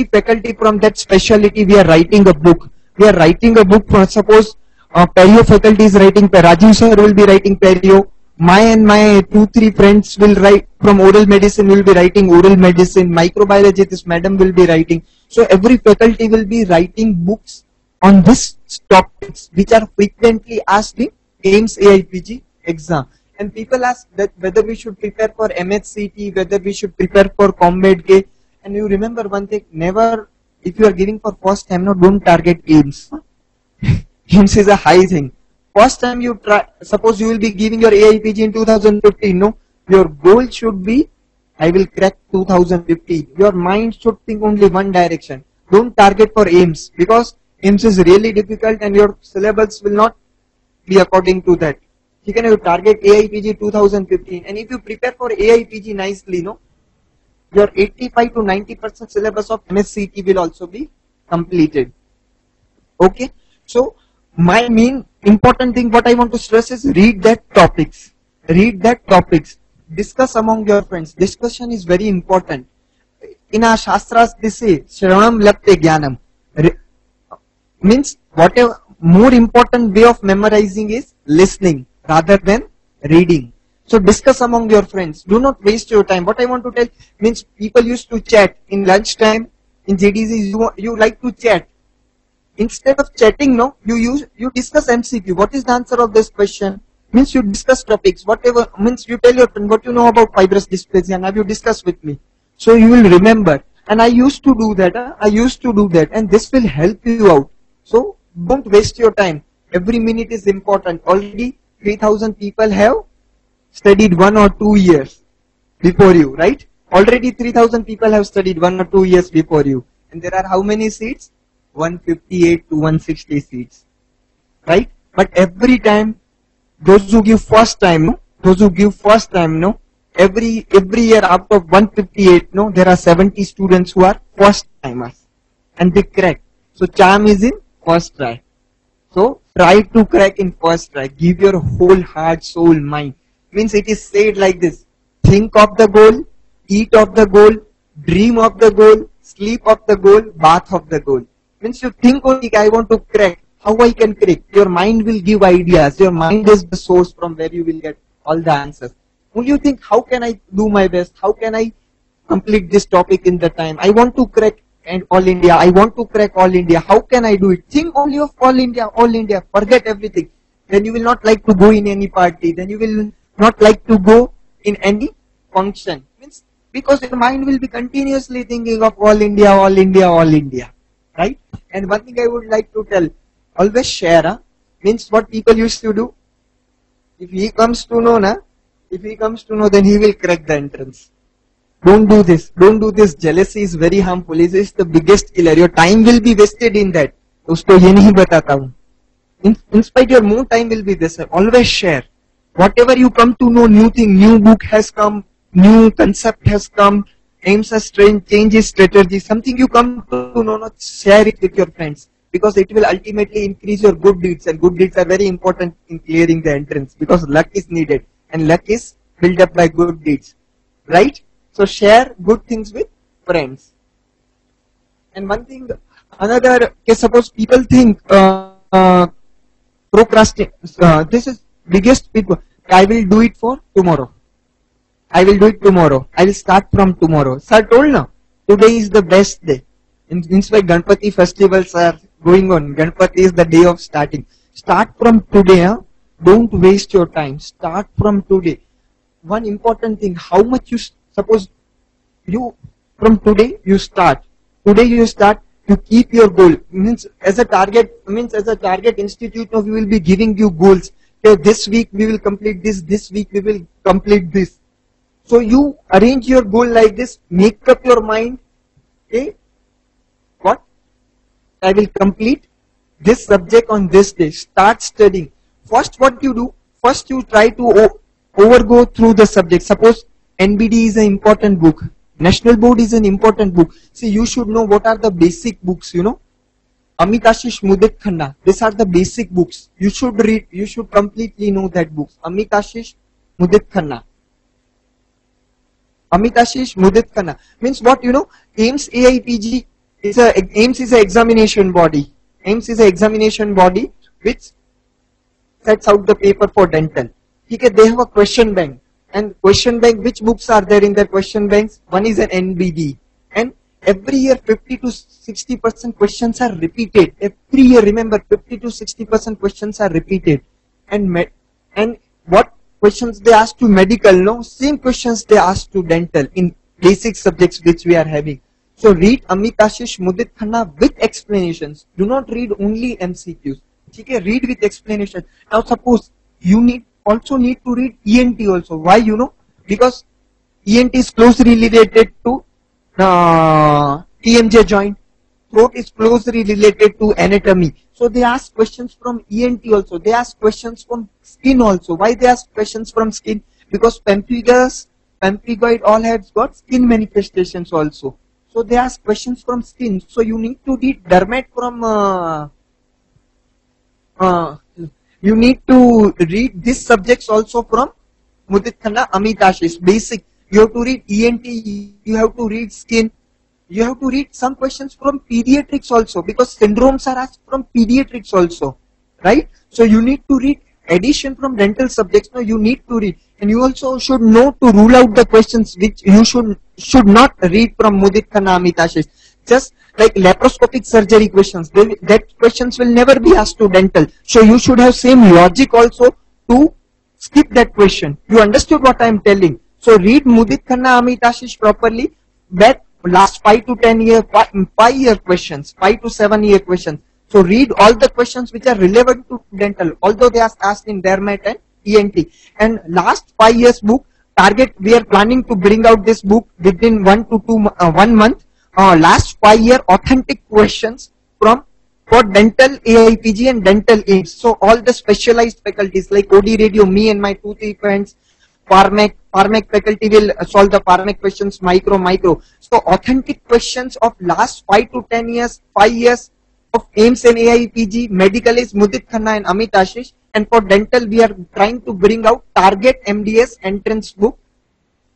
faculty from that specialty. We are writing a book. For suppose perio faculty is writing. Rajiv sir will be writing perio. My 2-3 friends will write from oral medicine. Will be writing oral medicine. Microbiology, this madam will be writing. So every faculty will be writing books on this topics which are frequently asked in AIMS AIPG exam. And people ask that whether we should prepare for MHCT, whether we should prepare for COMBAT-K. And you remember one thing, never, if you are giving for first time, don't target AIMS. AIMS is a high thing. First time you try, suppose you will be giving your AIPG in 2015, your goal should be, I will crack 2015. Your mind should think only one direction. Don't target for AIMS, because AIMS is really difficult and your syllabus will not be according to that. You can target AIPG 2015, and if you prepare for AIPG nicely, your 85 to 90% syllabus of MSCT will also be completed. Okay, so my main important thing what I want to stress is read that topics. Read that topics. Discuss among your friends. Discussion is very important. In our Shastras they say, Shravanam Lapte Jnanam. Means whatever more important way of memorizing is listening rather than reading. So discuss among your friends. Do not waste your time. What I want to tell means people used to chat in lunchtime. In JDC you like to chat. Instead of chatting, no, you discuss MCQ. What is the answer of this question? Means you discuss topics. Whatever means you tell your friend what you know about fibrous dysplasia and have you discussed with me. So you will remember. And I used to do that. I used to do that, and this will help you out. So don't waste your time. Every minute is important. Already 3,000 people have studied 1 or 2 years before you, right? Already 3,000 people have studied 1 or 2 years before you. And there are how many seats? 158 to 160 seats, right? But every time, those who give first time, no, every year out of 158, no, there are 70 students who are first timers, and they crack. So charm is in first try. So try to crack in first try. Give your whole heart, soul, mind. Means it is said like this: think of the goal, eat of the goal, dream of the goal, sleep of the goal, bath of the goal. Means you think only, I want to crack. How I can crack? Your mind will give ideas. Your mind is the source from where you will get all the answers. Only you think, how can I do my best? How can I complete this topic in the time? I want to crack and All India. I want to crack All India. How can I do it? Think only of All India, All India. Forget everything. Then you will not like to go in any party. Then you will not like to go in any function. Means because your mind will be continuously thinking of All India, All India, All India. Right? And one thing I would like to tell, always share. Means what people used to do. If he comes to know, then he will crack the entrance. Don't do this. Don't do this. Jealousy is very harmful. It is the biggest killer. Your time will be wasted in that. उसको ये नहीं बताता हूँ. In spite your more time will be this. Always share. Whatever you come to know, new thing, new book has come, new concept has come, aims has changes strategy. Something you come to know, not share it with your friends, because it will ultimately increase your good deeds, and good deeds are very important in clearing the entrance, because luck is needed, and luck is built up by good deeds, right? So share good things with friends. And one thing, another case, suppose people think procrastinate. This is biggest people. I will do it for tomorrow. I will do it tomorrow. I will start from tomorrow. Sir told no. Today is the best day. In fact, Ganpati festivals are going on. Ganpati is the day of starting. Start from today. Huh? Don't waste your time. Start from today. One important thing, how much you, suppose you, from today you start. Today you start, you keep your goal. Means as a target institute, we will be giving you goals. Okay, this week we will complete this week we will complete this. So you arrange your goal like this, make up your mind, okay, what? I will complete this subject on this day. Start studying. First what you do, first you try to overgo through the subject. Suppose NBD is an important book. National Board is an important book. See, you should know what are the basic books, you know. Amikashish Mudit Khanna. These are the basic books. You should read, you should completely know that books. Amikashish Mudit Khanna. Amikashish Mudit Khanna. Means what, you know, AIMS AIPG is AIMS is an examination body. AIMS is an examination body which sets out the paper for dental. Okay, they have a question bank. And question bank, which books are there in their question banks? One is an NBD. And every year 50 to 60% questions are repeated. Every year, remember, 50 to 60% questions are repeated. And what questions they ask to medical? No, same questions they ask to dental in basic subjects which we are having. So read Amikashish Mudit Khanna with explanations. Do not read only MCQs. Okay, read with explanation. Now suppose you also need to read ENT also. Why, you know? Because ENT is closely related to TMJ joint. Throat is closely related to anatomy. So they ask questions from ENT also. They ask questions from skin also. Why they ask questions from skin? Because pemphigus pemphigoid, all have got skin manifestations also. So they ask questions from skin. So you need to read dermat from, you need to read these subjects also from Mudit Khanna, Amit Ashish. Basic. You have to read ENT, you have to read skin, you have to read some questions from pediatrics also, because syndromes are asked from pediatrics also, right? So you need to read addition from dental subjects. No, you need to read, and you also should know to rule out the questions which you should not read from Mudit Khanna, Amit Ashish. Just like laparoscopic surgery questions, that questions will never be asked to dental. So you should have same logic also to skip that question. You understood what I am telling? So read Mudit Khanna, Amit Ashish properly. That last 5 to 10 year, 5 year questions, 5 to 7 year questions. So read all the questions which are relevant to dental, although they are asked in dermat and ENT. And last 5 years book, target, we are planning to bring out this book within 1 month. Last 5 year authentic questions from for dental AIPG and dental aims. So all the specialized faculties like OD radio, me and my 2-3 friends, Pharmac faculty will solve the Pharmac questions, micro. So authentic questions of last 5 to 10 years, 5 years of AIMS and AIPG, medical is Mudit Khanna and Amit Ashish, and for dental we are trying to bring out target MDS entrance book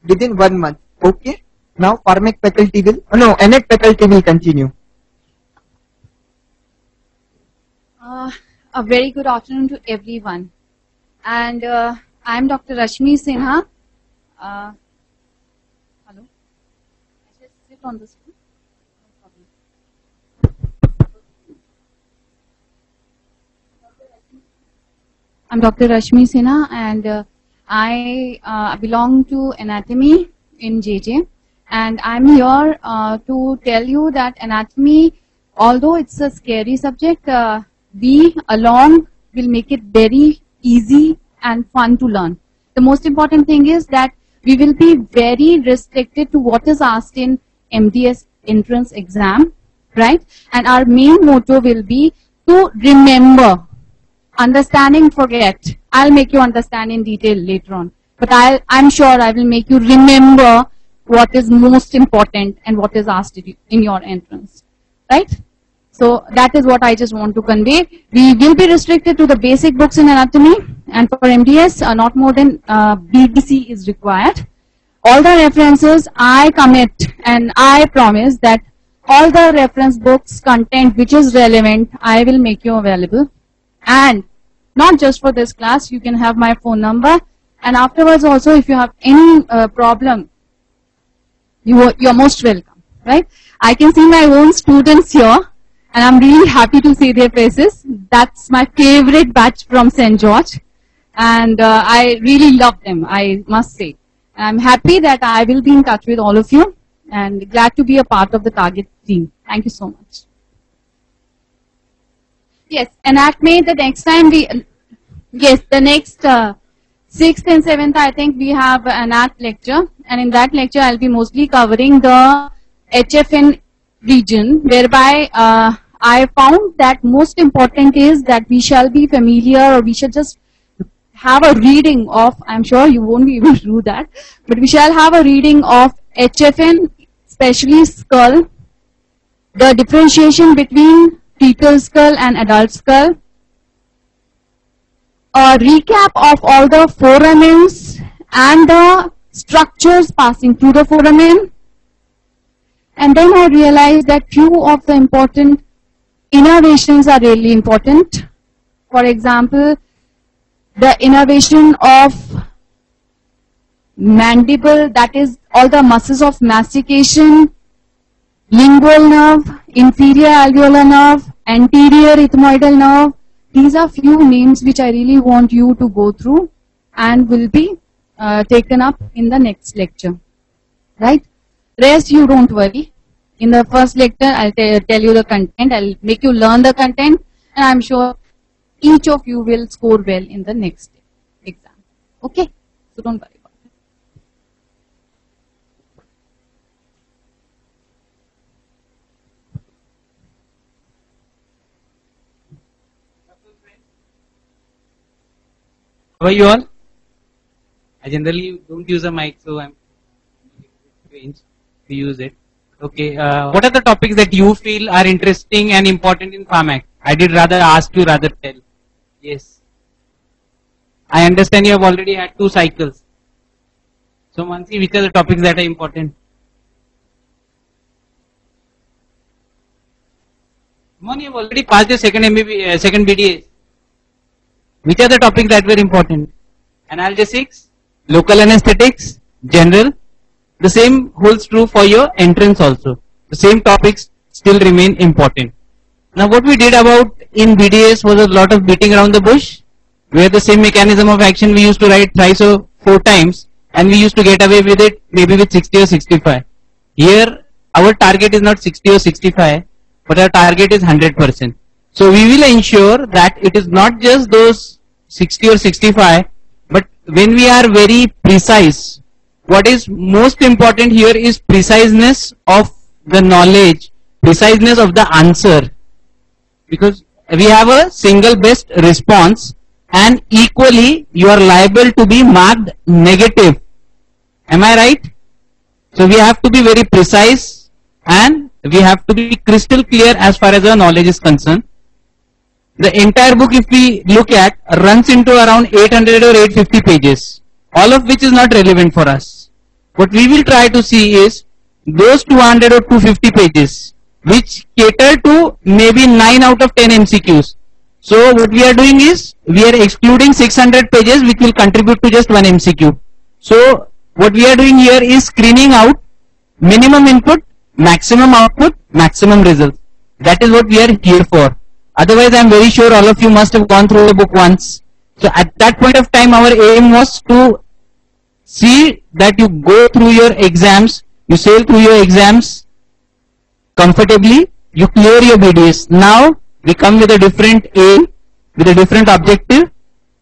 within 1 month. Okay. Now Pharmac faculty will, NET faculty will continue. A very good afternoon to everyone. And I am Dr. Rashmi Sinha. Hello. I just sit on this one. No problem. I'm Dr. Rashmi Sinha, and I belong to anatomy in JJ. And I'm here to tell you that anatomy, although it's a scary subject, we along will make it very easy and fun to learn. The most important thing is that we will be very restricted to what is asked in MDS entrance exam, right? And our main motto will be to remember. Understanding, forget. I'll make you understand in detail later on. But I'm sure I will make you remember what is most important and what is asked in your entrance, right? So that is what I just want to convey. We will be restricted to the basic books in anatomy, and for MDS, not more than BBC is required. All the references, I commit and I promise that all the reference books, content which is relevant, I will make you available. And not just for this class, you can have my phone number, and afterwards also if you have any problem, you're most welcome, right? I can see my own students here, and I'm really happy to see their faces. That's my favorite batch from St. George, and I really love them, I must say. I'm happy that I will be in touch with all of you, and glad to be a part of the target team. Thank you so much. Yes, ANATME, the next time the next 6th and 7th, I think we have an ANAT lecture, and in that lecture I'll be mostly covering the HFN region, whereby I found that most important is that we shall be familiar, or we should just have a reading of, I'm sure you won't be able to do that, but we shall have a reading of HFN, especially skull, the differentiation between fetal skull and adult skull, a recap of all the foramens and the structures passing through the foramen. And then I realized that few of the important innervations are really important. For example, the innervation of mandible, that is all the muscles of mastication, lingual nerve, inferior alveolar nerve, anterior ethmoidal nerve. These are few names which I really want you to go through and will be taken up in the next lecture, right? Rest you don't worry. In the first lecture, I'll tell you the content, I'll make you learn the content, and I'm sure each of you will score well in the next exam. Okay? So don't worry about it. How are you all? I generally don't use a mic, so I'm range to use it. Okay, what are the topics that you feel are interesting and important in Pharmac? I did rather ask you rather tell. Yes. I understand you have already had 2 cycles. So Mansi, which are the topics that are important? Mon, you have already passed your second BDA. Which are the topics that were important? Analgesics, local anesthetics, general. The same holds true for your entrance also. The same topics still remain important. Now what we did about in BDS was a lot of beating around the bush, where the same mechanism of action we used to write thrice or 4 times, and we used to get away with it maybe with 60 or 65. Here our target is not 60 or 65, but our target is 100%. So we will ensure that it is not just those 60 or 65, but when we are very precise, what is most important here is preciseness of the knowledge, preciseness of the answer, because we have a single best response and equally you are liable to be marked negative. Am I right? So we have to be very precise and we have to be crystal clear as far as our knowledge is concerned. The entire book, if we look at, runs into around 800 or 850 pages, all of which is not relevant for us. What we will try to see is those 200 or 250 pages which cater to maybe 9 out of 10 MCQs. So what we are doing is we are excluding 600 pages which will contribute to just 1 MCQ. So what we are doing here is screening out minimum input, maximum output, maximum results. That is what we are here for. Otherwise, I am very sure all of you must have gone through the book once. So at that point of time, our aim was to see that you go through your exams, you sail through your exams comfortably, you clear your BDS. Now, we come with a different aim, with a different objective,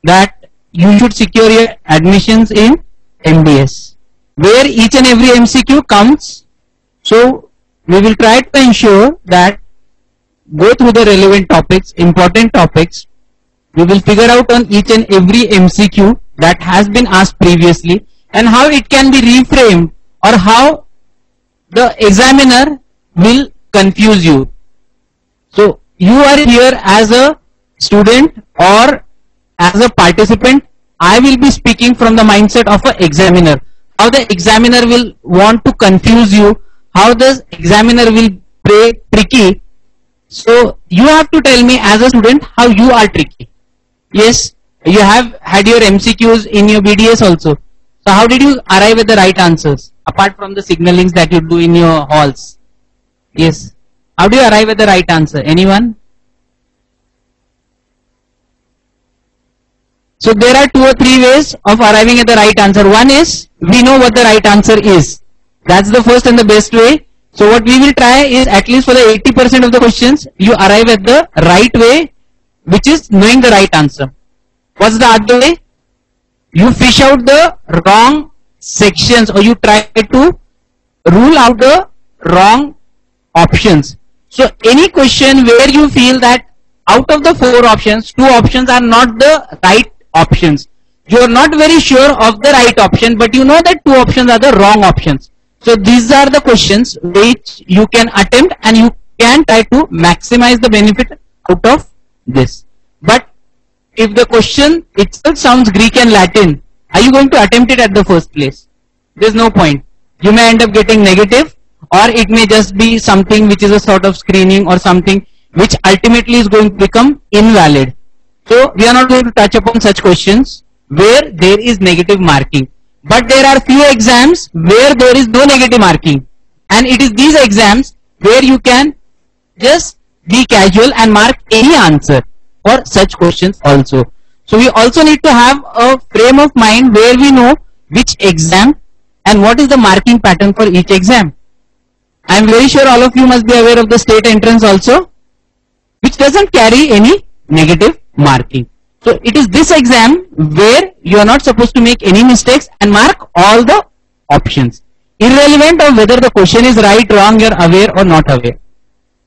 that you should secure your admissions in MDS, where each and every MCQ comes. So, we will try to ensure that go through the relevant topics, important topics. We will figure out on each and every MCQ that has been asked previously and how it can be reframed or how the examiner will confuse you. So you are here as a student or as a participant. I will be speaking from the mindset of an examiner. How the examiner will want to confuse you, how the examiner will play tricky. So you have to tell me as a student how you are tricky. Yes, you have had your MCQs in your BDS also. So how did you arrive at the right answers apart from the signalings that you do in your halls? Yes. How do you arrive at the right answer? Anyone? So there are 2 or 3 ways of arriving at the right answer. One is we know what the right answer is. That's the first and the best way. So what we will try is at least for the 80% of the questions, you arrive at the right way, which is knowing the right answer. What's the other way? You fish out the wrong sections or you try to rule out the wrong options. So any question where you feel that out of the 4 options, 2 options are not the right options. You are not very sure of the right option, but you know that 2 options are the wrong options. So these are the questions which you can attempt and you can try to maximize the benefit out of this. But if the question itself sounds Greek and Latin, are you going to attempt it at the first place? There's no point. You may end up getting negative, or it may just be something which is a sort of screening or something which ultimately is going to become invalid. So we are not going to touch upon such questions where there is negative marking. But there are few exams where there is no negative marking, and it is these exams where you can just be casual and mark any answer for such questions also. So we also need to have a frame of mind where we know which exam and what is the marking pattern for each exam. I am very sure all of you must be aware of the state entrance also, which doesn't carry any negative marking. So it is this exam where you are not supposed to make any mistakes and mark all the options, irrelevant of whether the question is right, wrong, you are aware or not aware.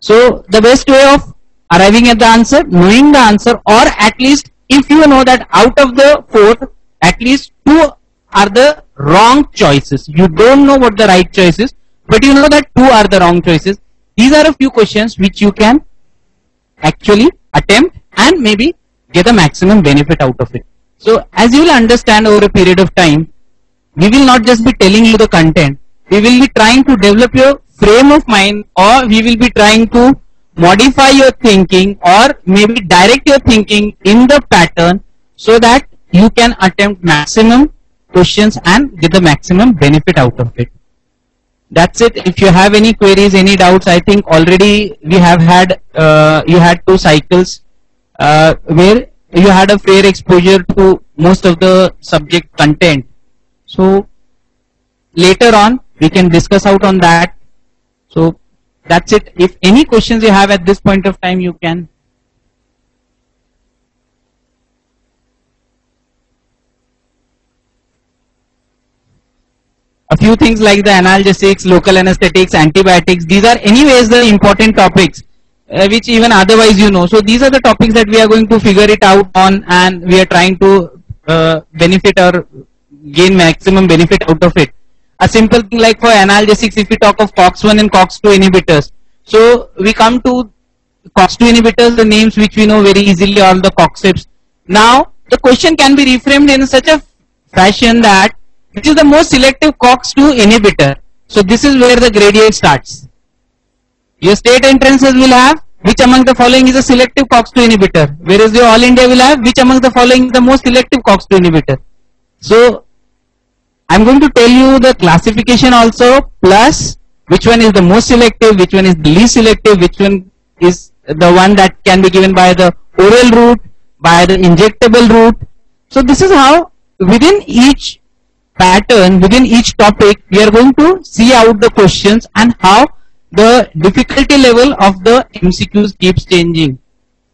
So the best way of arriving at the answer, knowing the answer, or at least if you know that out of the 4, at least 2 are the wrong choices. You don't know what the right choice is, but you know that 2 are the wrong choices. These are a few questions which you can actually attempt and maybe get a maximum benefit out of it. So as you will understand over a period of time, we will not just be telling you the content, we will be trying to develop your frame of mind, or we will be trying to modify your thinking or maybe direct your thinking in the pattern so that you can attempt maximum questions and get the maximum benefit out of it. That's it. If you have any queries, any doubts, I think already we have had, you had 2 cycles where you had a fair exposure to most of the subject content. So later on we can discuss out on that. So that's it. If any questions you have at this point of time, you can. A few things like the analgesics, local anesthetics, antibiotics, these are anyways the important topics which even otherwise you know. So these are the topics that we are going to figure it out on, and we are trying to benefit or gain maximum benefit out of it. A simple thing like for analgesics, if we talk of COX-1 and COX-2 inhibitors, so we come to COX-2 inhibitors, the names which we know very easily, all the COXIPs. Now the question can be reframed in such a fashion that which is the most selective COX-2 inhibitor. So this is where the gradient starts. Your state entrances will have which among the following is a selective COX-2 inhibitor, whereas your all India will have which among the following is the most selective COX-2 inhibitor. So I'm going to tell you the classification also, plus which one is the most selective, which one is the least selective, which one is the one that can be given by the oral route, by the injectable route. So this is how within each pattern, within each topic, we are going to see out the questions and how the difficulty level of the MCQs keeps changing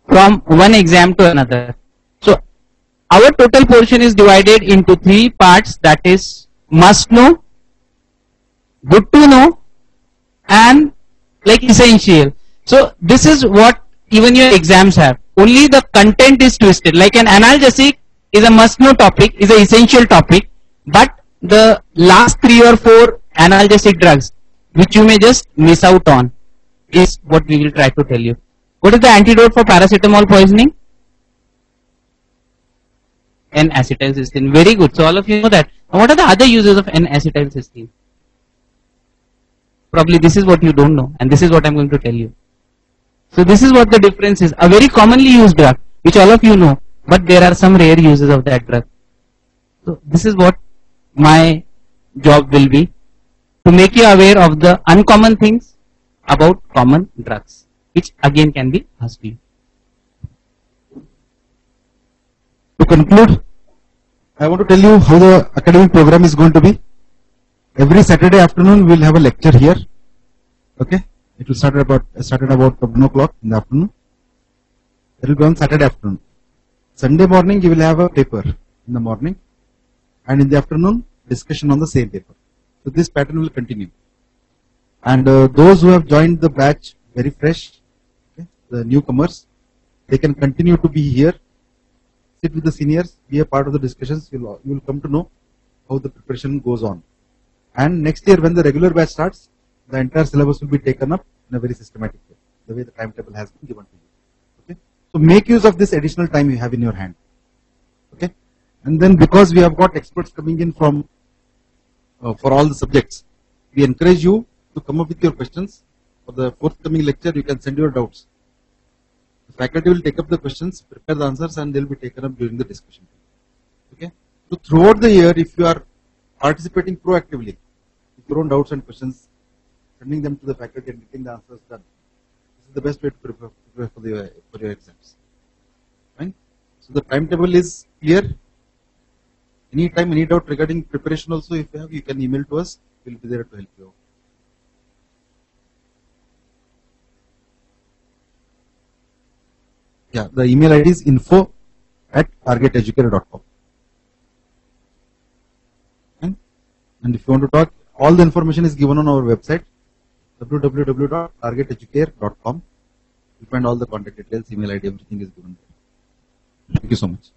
from one exam to another. So our total portion is divided into 3 parts, that is must know, good to know, and like essential. So this is what even your exams have. Only the content is twisted. Like an analgesic is a must know topic, is an essential topic, but the last 3 or 4 analgesic drugs which you may just miss out on is what we will try to tell you. What is the antidote for paracetamol poisoning? N-acetylcysteine. Very good. So all of you know that. Now what are the other uses of N-acetylcysteine? Probably this is what you don't know, and this is what I'm going to tell you. So this is what the difference is. A very commonly used drug which all of you know, but there are some rare uses of that drug. So this is what my job will be, to make you aware of the uncommon things about common drugs, which again can be asked to you. To conclude, I want to tell you how the academic program is going to be. Every Saturday afternoon we will have a lecture here. Okay, it will start about 1 o'clock in the afternoon. It will be on Saturday afternoon. Sunday morning you will have a paper in the morning, and in the afternoon discussion on the same paper. So this pattern will continue. And those who have joined the batch very fresh, okay, the newcomers, they can continue to be here, sit with the seniors, be a part of the discussions. You will come to know how the preparation goes on. And next year when the regular batch starts, the entire syllabus will be taken up in a very systematic way, the way the timetable has been given to you. Okay, so make use of this additional time you have in your hand. Okay, and then because we have got experts coming in from for all the subjects, we encourage you to come up with your questions. For the forthcoming lecture, you can send your doubts. The faculty will take up the questions, prepare the answers, and they will be taken up during the discussion. Okay. So throughout the year, if you are participating proactively with your own doubts and questions, sending them to the faculty and getting the answers done, this is the best way to prepare for your exams. Right? So the timetable is clear. Anytime, any doubt regarding preparation also, if you have, you can email to us. We will be there to help you out. Yeah, the email ID is info@targeteducator.com. And if you want to talk, all the information is given on our website, www.targeteducator.com. You find all the contact details, email ID, everything is given there. Thank you so much.